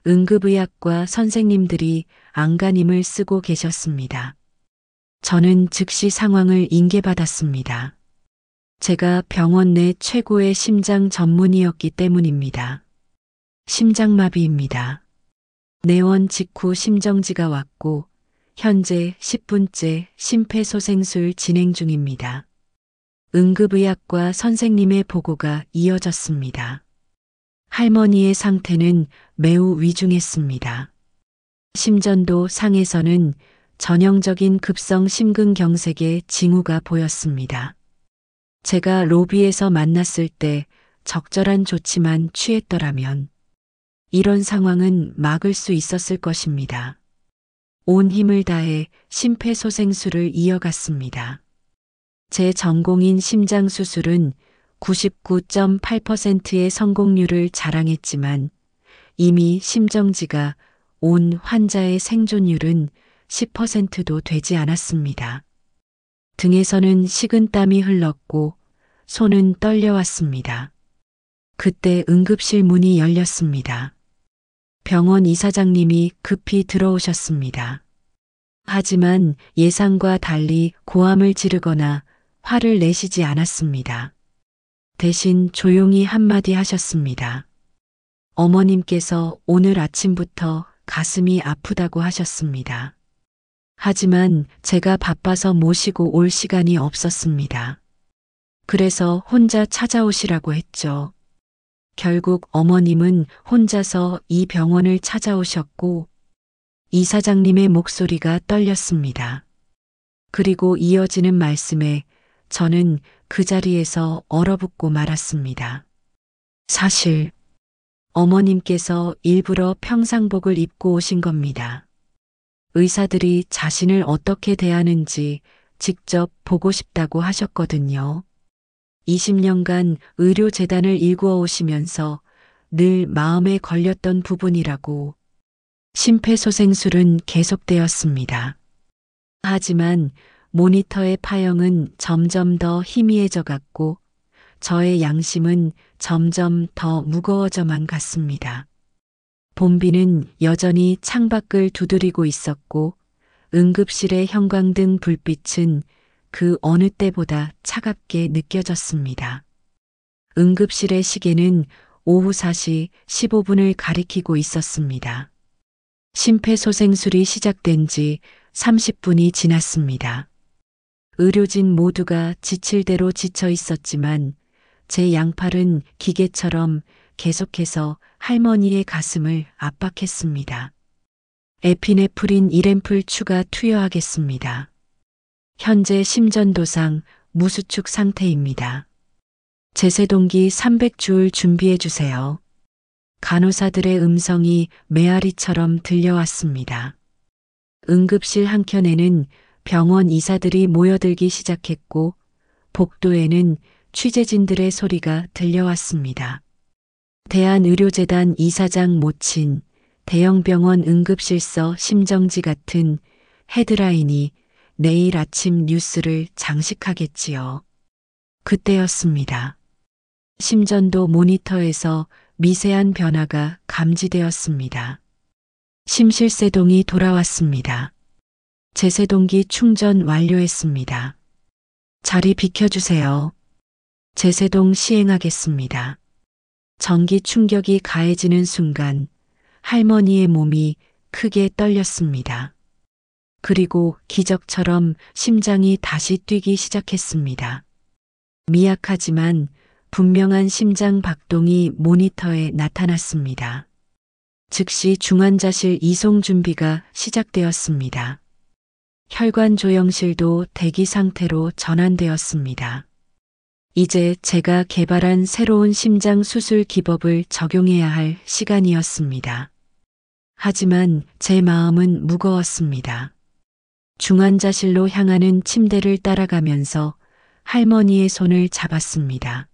응급의학과 선생님들이 안간힘을 쓰고 계셨습니다. 저는 즉시 상황을 인계받았습니다. 제가 병원 내 최고의 심장 전문의였기 때문입니다. 심장마비입니다. 내원 직후 심정지가 왔고 현재 10분째 심폐소생술 진행 중입니다. 응급의학과 선생님의 보고가 이어졌습니다. 할머니의 상태는 매우 위중했습니다. 심전도 상에서는 전형적인 급성 심근경색의 징후가 보였습니다. 제가 로비에서 만났을 때 적절한 조치만 취했더라면 이런 상황은 막을 수 있었을 것입니다. 온 힘을 다해 심폐소생술을 이어갔습니다. 제 전공인 심장수술은 99.8%의 성공률을 자랑했지만 이미 심정지가 온 환자의 생존율은 10%도 되지 않았습니다. 등에서는 식은땀이 흘렀고 손은 떨려왔습니다. 그때 응급실 문이 열렸습니다. 병원 이사장님이 급히 들어오셨습니다. 하지만 예상과 달리 고함을 지르거나 화를 내시지 않았습니다. 대신 조용히 한마디 하셨습니다. 어머님께서 오늘 아침부터 가슴이 아프다고 하셨습니다. 하지만 제가 바빠서 모시고 올 시간이 없었습니다. 그래서 혼자 찾아오시라고 했죠. 결국 어머님은 혼자서 이 병원을 찾아오셨고 이사장님의 목소리가 떨렸습니다. 그리고 이어지는 말씀에 저는 그 자리에서 얼어붙고 말았습니다. 사실 어머님께서 일부러 평상복을 입고 오신 겁니다. 의사들이 자신을 어떻게 대하는지 직접 보고 싶다고 하셨거든요. 20년간 의료재단을 일구어 오시면서 늘 마음에 걸렸던 부분이라고 심폐소생술은 계속되었습니다. 하지만 모니터의 파형은 점점 더 희미해져 갔고 저의 양심은 점점 더 무거워져만 갔습니다. 본비는 여전히 창밖을 두드리고 있었고 응급실의 형광등 불빛은 그 어느 때보다 차갑게 느껴졌습니다. 응급실의 시계는 오후 4시 15분을 가리키고 있었습니다. 심폐소생술이 시작된 지 30분이 지났습니다. 의료진 모두가 지칠 대로 지쳐 있었지만 제 양팔은 기계처럼 계속해서 할머니의 가슴을 압박했습니다. 에피네프린 1앰플 추가 투여하겠습니다. 현재 심전도상 무수축 상태입니다. 제세동기 300줄 준비해 주세요. 간호사들의 음성이 메아리처럼 들려왔습니다. 응급실 한켠에는 병원 이사들이 모여들기 시작했고 복도에는 취재진들의 소리가 들려왔습니다. 대한의료재단 이사장 모친, 대형병원 응급실서 심정지 같은 헤드라인이 내일 아침 뉴스를 장식하겠지요. 그때였습니다. 심전도 모니터에서 미세한 변화가 감지되었습니다. 심실세동이 돌아왔습니다. 제세동기 충전 완료했습니다. 자리 비켜주세요. 제세동 시행하겠습니다. 전기 충격이 가해지는 순간 할머니의 몸이 크게 떨렸습니다. 그리고 기적처럼 심장이 다시 뛰기 시작했습니다. 미약하지만 분명한 심장 박동이 모니터에 나타났습니다. 즉시 중환자실 이송 준비가 시작되었습니다. 혈관 조영실도 대기 상태로 전환되었습니다. 이제 제가 개발한 새로운 심장 수술 기법을 적용해야 할 시간이었습니다. 하지만 제 마음은 무거웠습니다. 중환자실로 향하는 침대를 따라가면서 할머니의 손을 잡았습니다.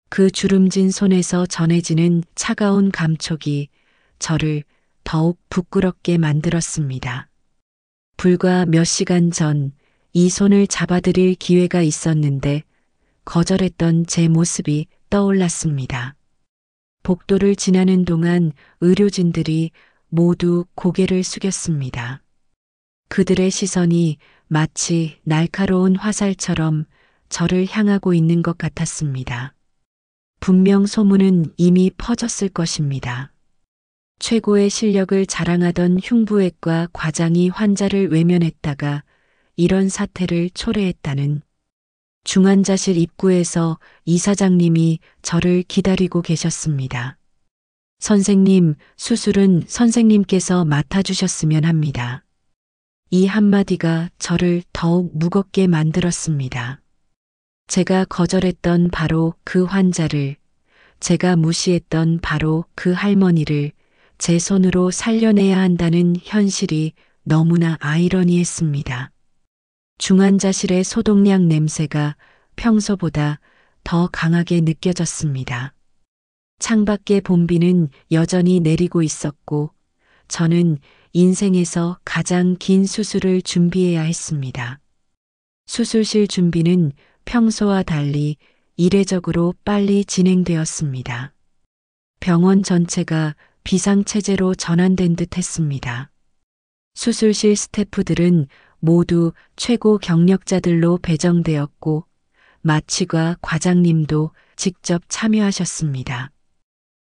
그 주름진 손에서 전해지는 차가운 감촉이 저를 더욱 부끄럽게 만들었습니다. 불과 몇 시간 전 이 손을 잡아드릴 기회가 있었는데 거절했던 제 모습이 떠올랐습니다. 복도를 지나는 동안 의료진들이 모두 고개를 숙였습니다. 그들의 시선이 마치 날카로운 화살처럼 저를 향하고 있는 것 같았습니다. 분명 소문은 이미 퍼졌을 것입니다. 최고의 실력을 자랑하던 흉부외과 과장이 환자를 외면했다가 이런 사태를 초래했다는. 중환자실 입구에서 이사장님이 저를 기다리고 계셨습니다. 선생님, 수술은 선생님께서 맡아주셨으면 합니다. 이 한마디가 저를 더욱 무겁게 만들었습니다. 제가 거절했던 바로 그 환자를, 제가 무시했던 바로 그 할머니를 제 손으로 살려내야 한다는 현실이 너무나 아이러니했습니다. 중환자실의 소독약 냄새가 평소보다 더 강하게 느껴졌습니다. 창밖의 봄비는 여전히 내리고 있었고 저는 인생에서 가장 긴 수술을 준비해야 했습니다. 수술실 준비는 평소와 달리 이례적으로 빨리 진행되었습니다. 병원 전체가 비상체제로 전환된 듯 했습니다. 수술실 스태프들은 모두 최고 경력자들로 배정되었고 마취과 과장님도 직접 참여하셨습니다.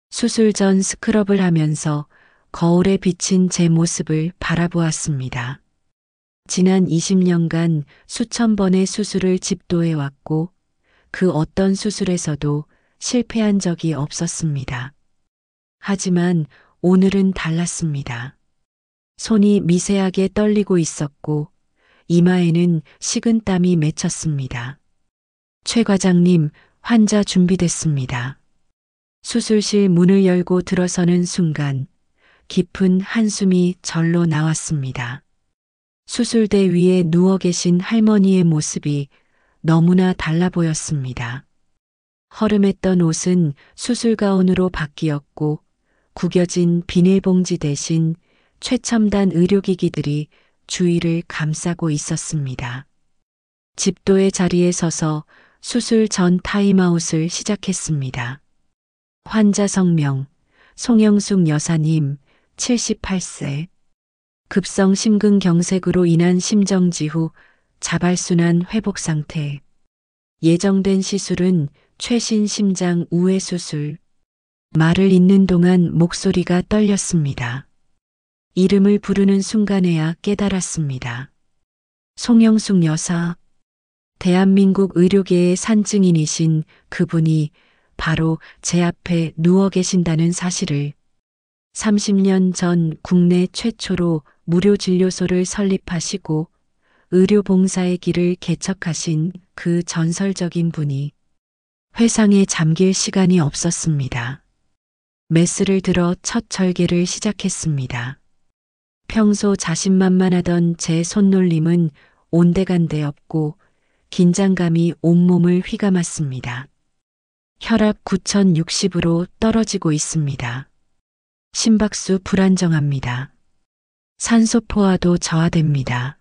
수술 전 스크럽을 하면서 거울에 비친 제 모습을 바라보았습니다. 지난 20년간 수천 번의 수술을 집도해왔고 그 어떤 수술에서도 실패한 적이 없었습니다. 하지만 오늘은 달랐습니다. 손이 미세하게 떨리고 있었고 이마에는 식은땀이 맺혔습니다. 최 과장님, 환자 준비됐습니다. 수술실 문을 열고 들어서는 순간 깊은 한숨이 절로 나왔습니다. 수술대 위에 누워 계신 할머니의 모습이 너무나 달라 보였습니다. 허름했던 옷은 수술가운으로 바뀌었고 구겨진 비닐봉지 대신 최첨단 의료기기들이 주위를 감싸고 있었습니다. 집도의 자리에 서서 수술 전 타임아웃을 시작했습니다. 환자 성명, 송영숙 여사님, 78세. 급성 심근경색으로 인한 심정지 후 자발순환 회복 상태. 예정된 시술은 최신 심장 우회 수술. 말을 잇는 동안 목소리가 떨렸습니다. 이름을 부르는 순간에야 깨달았습니다. 송영숙 여사. 대한민국 의료계의 산증인이신 그분이 바로 제 앞에 누워 계신다는 사실을 30년 전 국내 최초로 무료 진료소를 설립하시고 의료봉사의 길을 개척하신 그 전설적인 분이 회상에 잠길 시간이 없었습니다. 메스를 들어 첫 절개를 시작했습니다. 평소 자신만만하던 제 손놀림은 온데간데 없고 긴장감이 온몸을 휘감았습니다. 혈압 9060으로 떨어지고 있습니다. 심박수 불안정합니다. 산소 포화도 저하됩니다.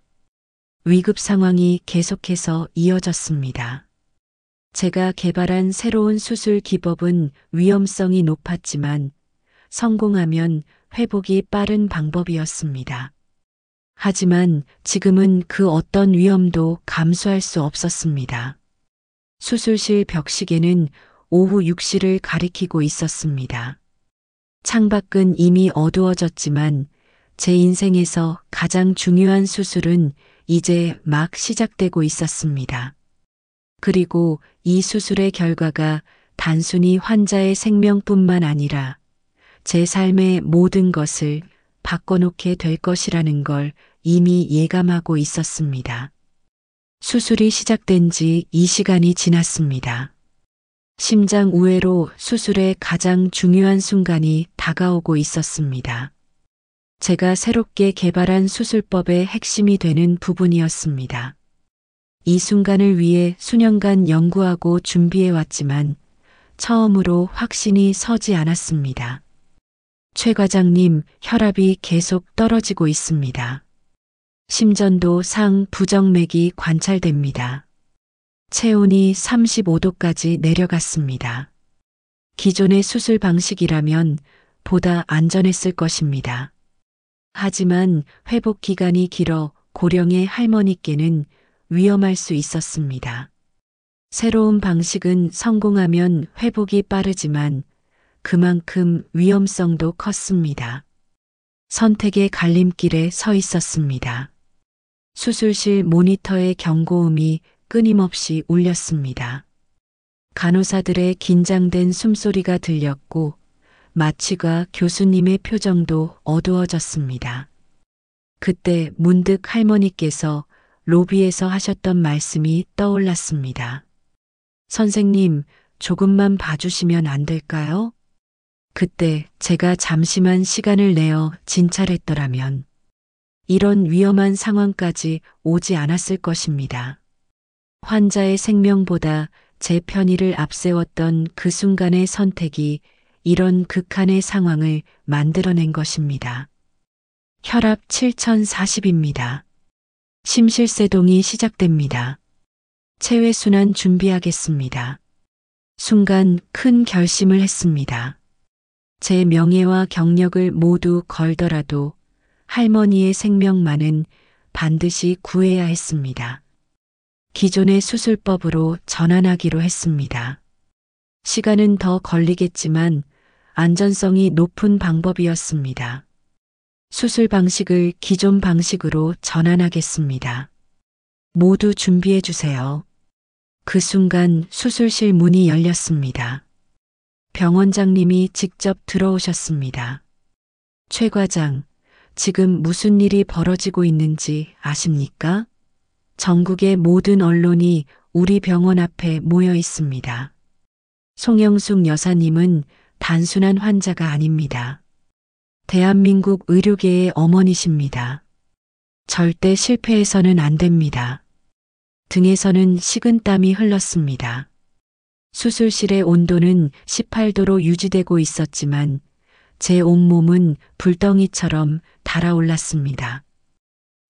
위급 상황이 계속해서 이어졌습니다. 제가 개발한 새로운 수술 기법은 위험성이 높았지만 성공하면 회복이 빠른 방법이었습니다. 하지만 지금은 그 어떤 위험도 감수할 수 없었습니다. 수술실 벽시계는 오후 6시를 가리키고 있었습니다. 창밖은 이미 어두워졌지만 제 인생에서 가장 중요한 수술은 이제 막 시작되고 있었습니다. 그리고 이 수술의 결과가 단순히 환자의 생명뿐만 아니라 제 삶의 모든 것을 바꿔놓게 될 것이라는 걸 이미 예감하고 있었습니다. 수술이 시작된 지 2시간이 지났습니다. 심장 우회로 수술의 가장 중요한 순간이 다가오고 있었습니다. 제가 새롭게 개발한 수술법의 핵심이 되는 부분이었습니다. 이 순간을 위해 수년간 연구하고 준비해왔지만 처음으로 확신이 서지 않았습니다. 최 과장님, 혈압이 계속 떨어지고 있습니다. 심전도 상 부정맥이 관찰됩니다. 체온이 35도까지 내려갔습니다. 기존의 수술 방식이라면 보다 안전했을 것입니다. 하지만 회복 기간이 길어 고령의 할머니께는 위험할 수 있었습니다. 새로운 방식은 성공하면 회복이 빠르지만 그만큼 위험성도 컸습니다. 선택의 갈림길에 서 있었습니다. 수술실 모니터의 경고음이 끊임없이 울렸습니다. 간호사들의 긴장된 숨소리가 들렸고 마취과 교수님의 표정도 어두워졌습니다. 그때 문득 할머니께서 로비에서 하셨던 말씀이 떠올랐습니다. 선생님, 조금만 봐주시면 안 될까요? 그때 제가 잠시만 시간을 내어 진찰했더라면 이런 위험한 상황까지 오지 않았을 것입니다. 환자의 생명보다 제 편의를 앞세웠던 그 순간의 선택이 이런 극한의 상황을 만들어낸 것입니다. 혈압 7040입니다. 심실세동이 시작됩니다. 체외순환 준비하겠습니다. 순간 큰 결심을 했습니다. 제 명예와 경력을 모두 걸더라도 할머니의 생명만은 반드시 구해야 했습니다. 기존의 수술법으로 전환하기로 했습니다. 시간은 더 걸리겠지만 안전성이 높은 방법이었습니다. 수술 방식을 기존 방식으로 전환하겠습니다. 모두 준비해 주세요. 그 순간 수술실 문이 열렸습니다. 병원장님이 직접 들어오셨습니다. 최 과장, 지금 무슨 일이 벌어지고 있는지 아십니까? 전국의 모든 언론이 우리 병원 앞에 모여 있습니다. 송영숙 여사님은 단순한 환자가 아닙니다. 대한민국 의료계의 어머니십니다. 절대 실패해서는 안 됩니다. 등에서는 식은땀이 흘렀습니다. 수술실의 온도는 18도로 유지되고 있었지만 제 온몸은 불덩이처럼 달아올랐습니다.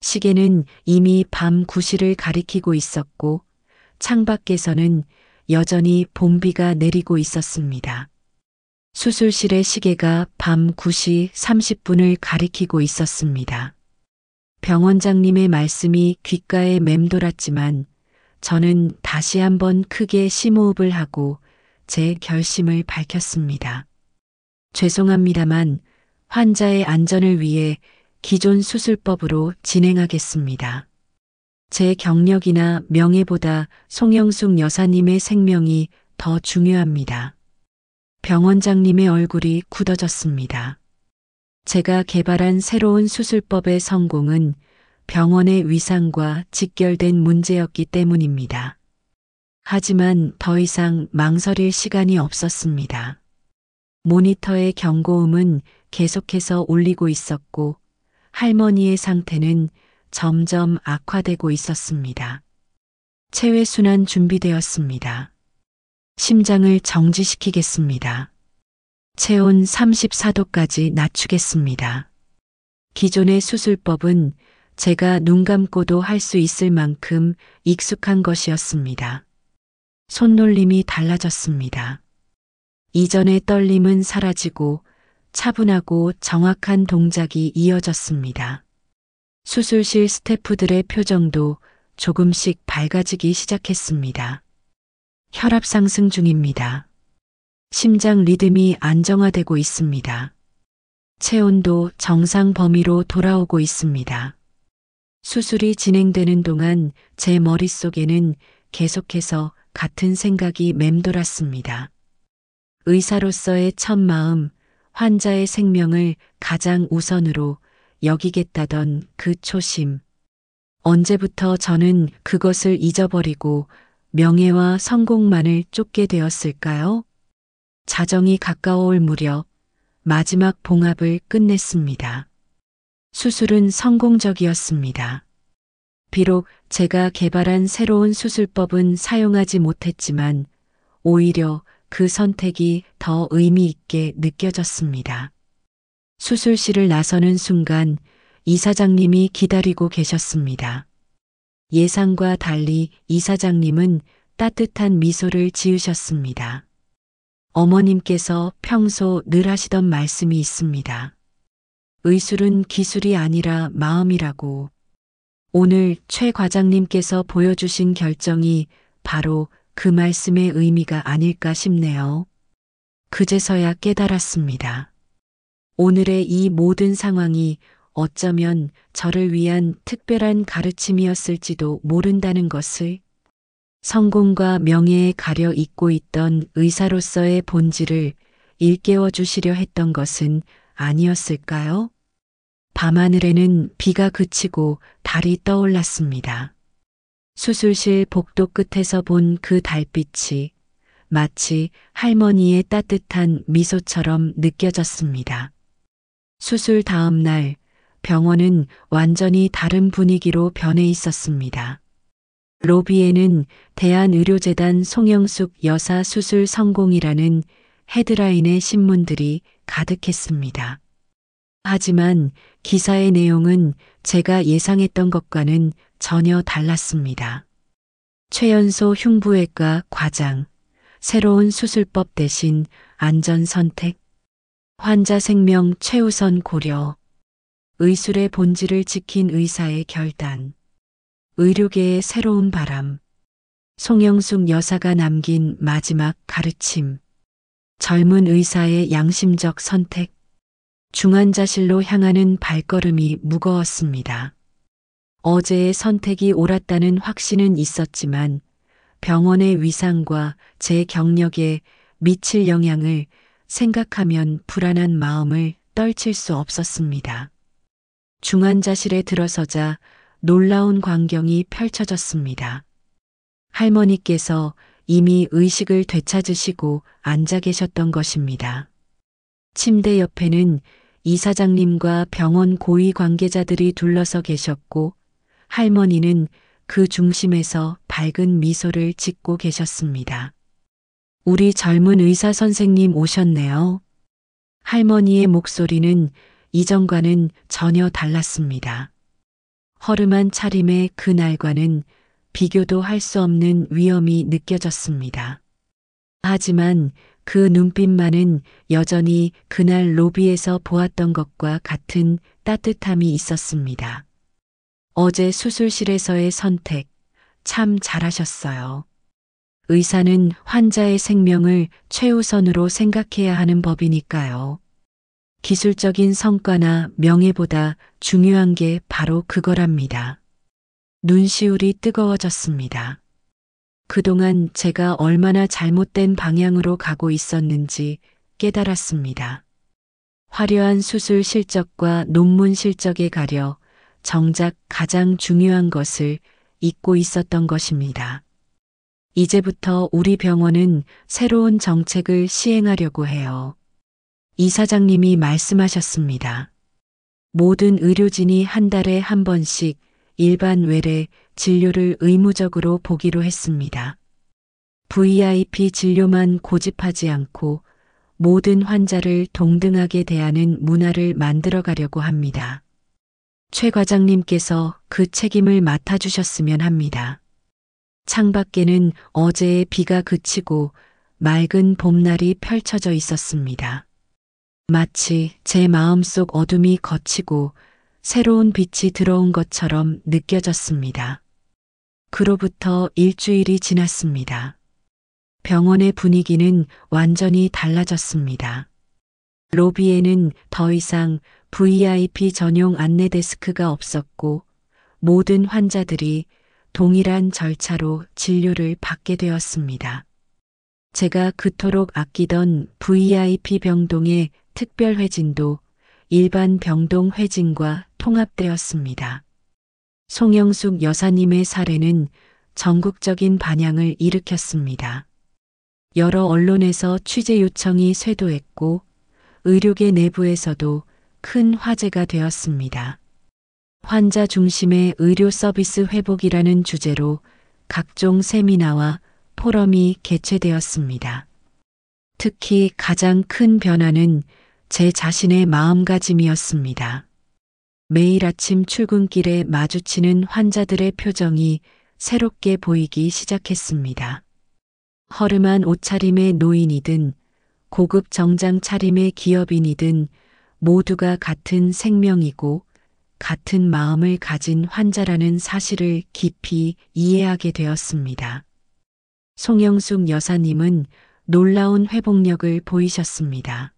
시계는 이미 밤 9시를 가리키고 있었고 창밖에서는 여전히 봄비가 내리고 있었습니다. 수술실의 시계가 밤 9시 30분을 가리키고 있었습니다. 병원장님의 말씀이 귓가에 맴돌았지만 저는 다시 한번 크게 심호흡을 하고 제 결심을 밝혔습니다. 죄송합니다만 환자의 안전을 위해 기존 수술법으로 진행하겠습니다. 제 경력이나 명예보다 송영숙 여사님의 생명이 더 중요합니다. 병원장님의 얼굴이 굳어졌습니다. 제가 개발한 새로운 수술법의 성공은 병원의 위상과 직결된 문제였기 때문입니다. 하지만 더 이상 망설일 시간이 없었습니다. 모니터의 경고음은 계속해서 울리고 있었고 할머니의 상태는 점점 악화되고 있었습니다. 체외순환 준비되었습니다. 심장을 정지시키겠습니다. 체온 34도까지 낮추겠습니다. 기존의 수술법은 제가 눈 감고도 할 수 있을 만큼 익숙한 것이었습니다. 손놀림이 달라졌습니다. 이전의 떨림은 사라지고 차분하고 정확한 동작이 이어졌습니다. 수술실 스태프들의 표정도 조금씩 밝아지기 시작했습니다. 혈압 상승 중입니다. 심장 리듬이 안정화되고 있습니다. 체온도 정상 범위로 돌아오고 있습니다. 수술이 진행되는 동안 제 머릿속에는 계속해서 같은 생각이 맴돌았습니다. 의사로서의 첫 마음, 환자의 생명을 가장 우선으로 여기겠다던 그 초심. 언제부터 저는 그것을 잊어버리고 명예와 성공만을 쫓게 되었을까요? 자정이 가까워올 무렵 마지막 봉합을 끝냈습니다. 수술은 성공적이었습니다. 비록 제가 개발한 새로운 수술법은 사용하지 못했지만 오히려 그 선택이 더 의미 있게 느껴졌습니다. 수술실을 나서는 순간 이사장님이 기다리고 계셨습니다. 예상과 달리 이사장님은 따뜻한 미소를 지으셨습니다. 어머님께서 평소 늘 하시던 말씀이 있습니다. 의술은 기술이 아니라 마음이라고. 오늘 최 과장님께서 보여주신 결정이 바로 그 말씀의 의미가 아닐까 싶네요. 그제서야 깨달았습니다. 오늘의 이 모든 상황이 어쩌면 저를 위한 특별한 가르침이었을지도 모른다는 것을, 성공과 명예에 가려 잊고 있던 의사로서의 본질을 일깨워 주시려 했던 것은 아니었을까요? 밤하늘에는 비가 그치고 달이 떠올랐습니다. 수술실 복도 끝에서 본 그 달빛이 마치 할머니의 따뜻한 미소처럼 느껴졌습니다. 수술 다음 날 병원은 완전히 다른 분위기로 변해 있었습니다. 로비에는 대한의료재단 송영숙 여사 수술 성공이라는 헤드라인의 신문들이 가득했습니다. 하지만 기사의 내용은 제가 예상했던 것과는 전혀 달랐습니다. 최연소 흉부외과 과장, 새로운 수술법 대신 안전 선택, 환자 생명 최우선 고려, 의술의 본질을 지킨 의사의 결단, 의료계의 새로운 바람, 송영숙 여사가 남긴 마지막 가르침, 젊은 의사의 양심적 선택, 중환자실로 향하는 발걸음이 무거웠습니다. 어제의 선택이 옳았다는 확신은 있었지만 병원의 위상과 제 경력에 미칠 영향을 생각하면 불안한 마음을 떨칠 수 없었습니다. 중환자실에 들어서자 놀라운 광경이 펼쳐졌습니다. 할머니께서 이미 의식을 되찾으시고 앉아 계셨던 것입니다. 침대 옆에는 이사장님과 병원 고위 관계자들이 둘러서 계셨고 할머니는 그 중심에서 밝은 미소를 짓고 계셨습니다. 우리 젊은 의사 선생님 오셨네요. 할머니의 목소리는 이전과는 전혀 달랐습니다. 허름한 차림의 그날과는 비교도 할 수 없는 위엄이 느껴졌습니다. 하지만 그 눈빛만은 여전히 그날 로비에서 보았던 것과 같은 따뜻함이 있었습니다. 어제 수술실에서의 선택, 참 잘하셨어요. 의사는 환자의 생명을 최우선으로 생각해야 하는 법이니까요. 기술적인 성과나 명예보다 중요한 게 바로 그거랍니다. 눈시울이 뜨거워졌습니다. 그동안 제가 얼마나 잘못된 방향으로 가고 있었는지 깨달았습니다. 화려한 수술 실적과 논문 실적에 가려 정작 가장 중요한 것을 잊고 있었던 것입니다. 이제부터 우리 병원은 새로운 정책을 시행하려고 해요. 이사장님이 말씀하셨습니다. 모든 의료진이 한 달에 한 번씩 일반 외래 진료를 의무적으로 보기로 했습니다. VIP 진료만 고집하지 않고 모든 환자를 동등하게 대하는 문화를 만들어 가려고 합니다. 최 과장님께서 그 책임을 맡아주셨으면 합니다. 창밖에는 어제의 비가 그치고 맑은 봄날이 펼쳐져 있었습니다. 마치 제 마음속 어둠이 걷히고 새로운 빛이 들어온 것처럼 느껴졌습니다. 그로부터 일주일이 지났습니다. 병원의 분위기는 완전히 달라졌습니다. 로비에는 더 이상 VIP 전용 안내 데스크가 없었고 모든 환자들이 동일한 절차로 진료를 받게 되었습니다. 제가 그토록 아끼던 VIP 병동의 특별 회진도 일반 병동 회진과 통합되었습니다. 송영숙 여사님의 사례는 전국적인 반향을 일으켰습니다. 여러 언론에서 취재 요청이 쇄도했고 의료계 내부에서도 큰 화제가 되었습니다. 환자 중심의 의료 서비스 회복이라는 주제로 각종 세미나와 포럼이 개최되었습니다. 특히 가장 큰 변화는 제 자신의 마음가짐이었습니다. 매일 아침 출근길에 마주치는 환자들의 표정이 새롭게 보이기 시작했습니다. 허름한 옷차림의 노인이든 고급 정장 차림의 기업인이든 모두가 같은 생명이고 같은 마음을 가진 환자라는 사실을 깊이 이해하게 되었습니다. 송영숙 여사님은 놀라운 회복력을 보이셨습니다.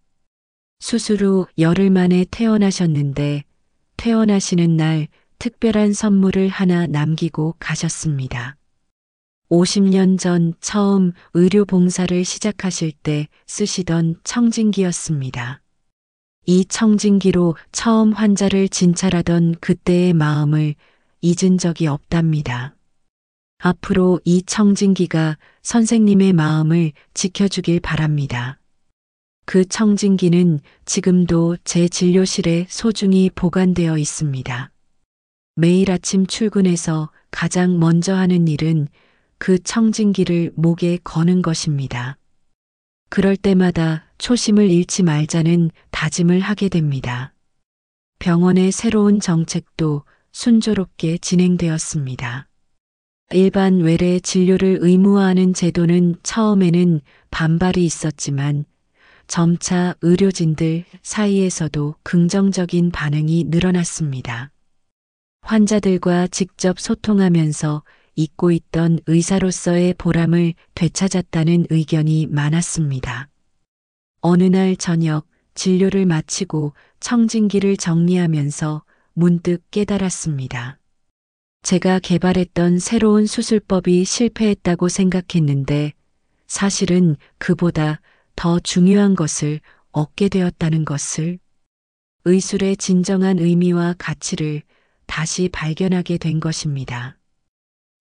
수술 후 열흘 만에 퇴원하셨는데 퇴원하시는 날 특별한 선물을 하나 남기고 가셨습니다. 50년 전 처음 의료 봉사를 시작하실 때 쓰시던 청진기였습니다. 이 청진기로 처음 환자를 진찰하던 그때의 마음을 잊은 적이 없답니다. 앞으로 이 청진기가 선생님의 마음을 지켜주길 바랍니다. 그 청진기는 지금도 제 진료실에 소중히 보관되어 있습니다. 매일 아침 출근해서 가장 먼저 하는 일은 그 청진기를 목에 거는 것입니다. 그럴 때마다 초심을 잃지 말자는 다짐을 하게 됩니다. 병원의 새로운 정책도 순조롭게 진행되었습니다. 일반 외래 진료를 의무화하는 제도는 처음에는 반발이 있었지만 점차 의료진들 사이에서도 긍정적인 반응이 늘어났습니다. 환자들과 직접 소통하면서 잊고 있던 의사로서의 보람을 되찾았다는 의견이 많았습니다. 어느 날 저녁 진료를 마치고 청진기를 정리하면서 문득 깨달았습니다. 제가 개발했던 새로운 수술법이 실패했다고 생각했는데 사실은 그보다 더 중요한 것을 얻게 되었다는 것을, 의술의 진정한 의미와 가치를 다시 발견하게 된 것입니다.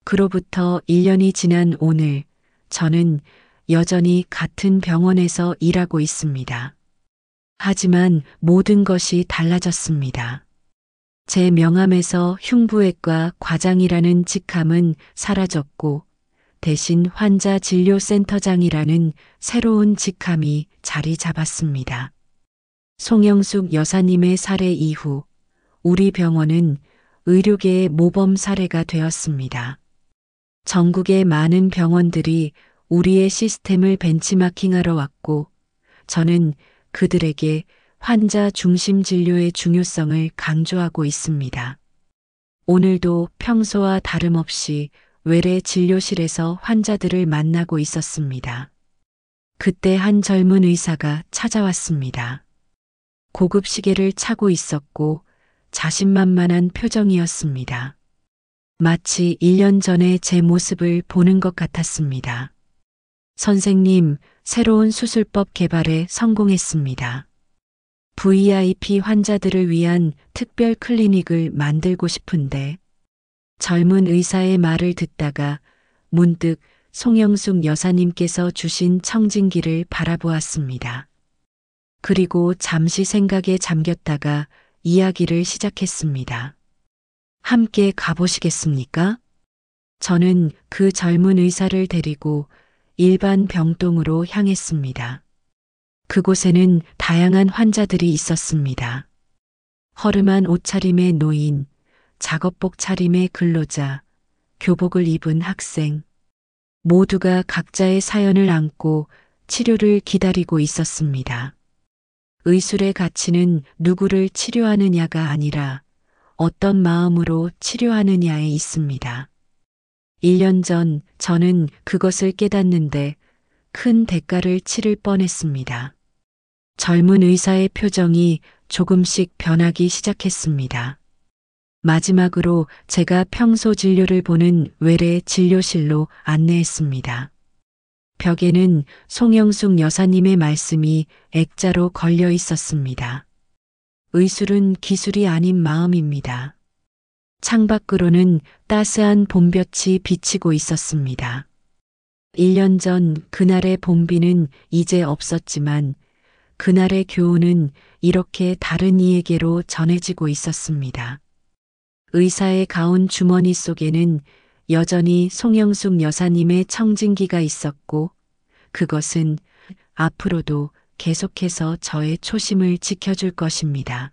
그로부터 1년이 지난 오늘, 저는 여전히 같은 병원에서 일하고 있습니다. 하지만 모든 것이 달라졌습니다. 제 명함에서 흉부외과 과장이라는 직함은 사라졌고 대신 환자진료센터장이라는 새로운 직함이 자리 잡았습니다. 송영숙 여사님의 사례 이후 우리 병원은 의료계의 모범 사례가 되었습니다. 전국의 많은 병원들이 우리의 시스템을 벤치마킹하러 왔고 저는 그들에게 환자 중심 진료의 중요성을 강조하고 있습니다. 오늘도 평소와 다름없이 외래 진료실에서 환자들을 만나고 있었습니다. 그때 한 젊은 의사가 찾아왔습니다. 고급 시계를 차고 있었고 자신만만한 표정이었습니다. 마치 1년 전에 제 모습을 보는 것 같았습니다. 선생님, 새로운 수술법 개발에 성공했습니다. VIP 환자들을 위한 특별 클리닉을 만들고 싶은데, 젊은 의사의 말을 듣다가 문득 송영숙 여사님께서 주신 청진기를 바라보았습니다. 그리고 잠시 생각에 잠겼다가 이야기를 시작했습니다. 함께 가보시겠습니까? 저는 그 젊은 의사를 데리고 일반 병동으로 향했습니다. 그곳에는 다양한 환자들이 있었습니다. 허름한 옷차림의 노인, 작업복 차림의 근로자, 교복을 입은 학생, 모두가 각자의 사연을 안고 치료를 기다리고 있었습니다. 의술의 가치는 누구를 치료하느냐가 아니라 어떤 마음으로 치료하느냐에 있습니다. 1년 전 저는 그것을 깨닫는데 큰 대가를 치를 뻔했습니다. 젊은 의사의 표정이 조금씩 변하기 시작했습니다. 마지막으로 제가 평소 진료를 보는 외래 진료실로 안내했습니다. 벽에는 송영숙 여사님의 말씀이 액자로 걸려 있었습니다. 의술은 기술이 아닌 마음입니다. 창밖으로는 따스한 봄볕이 비치고 있었습니다. 1년 전 그날의 봄비는 이제 없었지만 그날의 교훈은 이렇게 다른 이에게로 전해지고 있었습니다. 의사의 가운 주머니 속에는 여전히 송영숙 여사님의 청진기가 있었고 그것은 앞으로도 계속해서 저의 초심을 지켜줄 것입니다.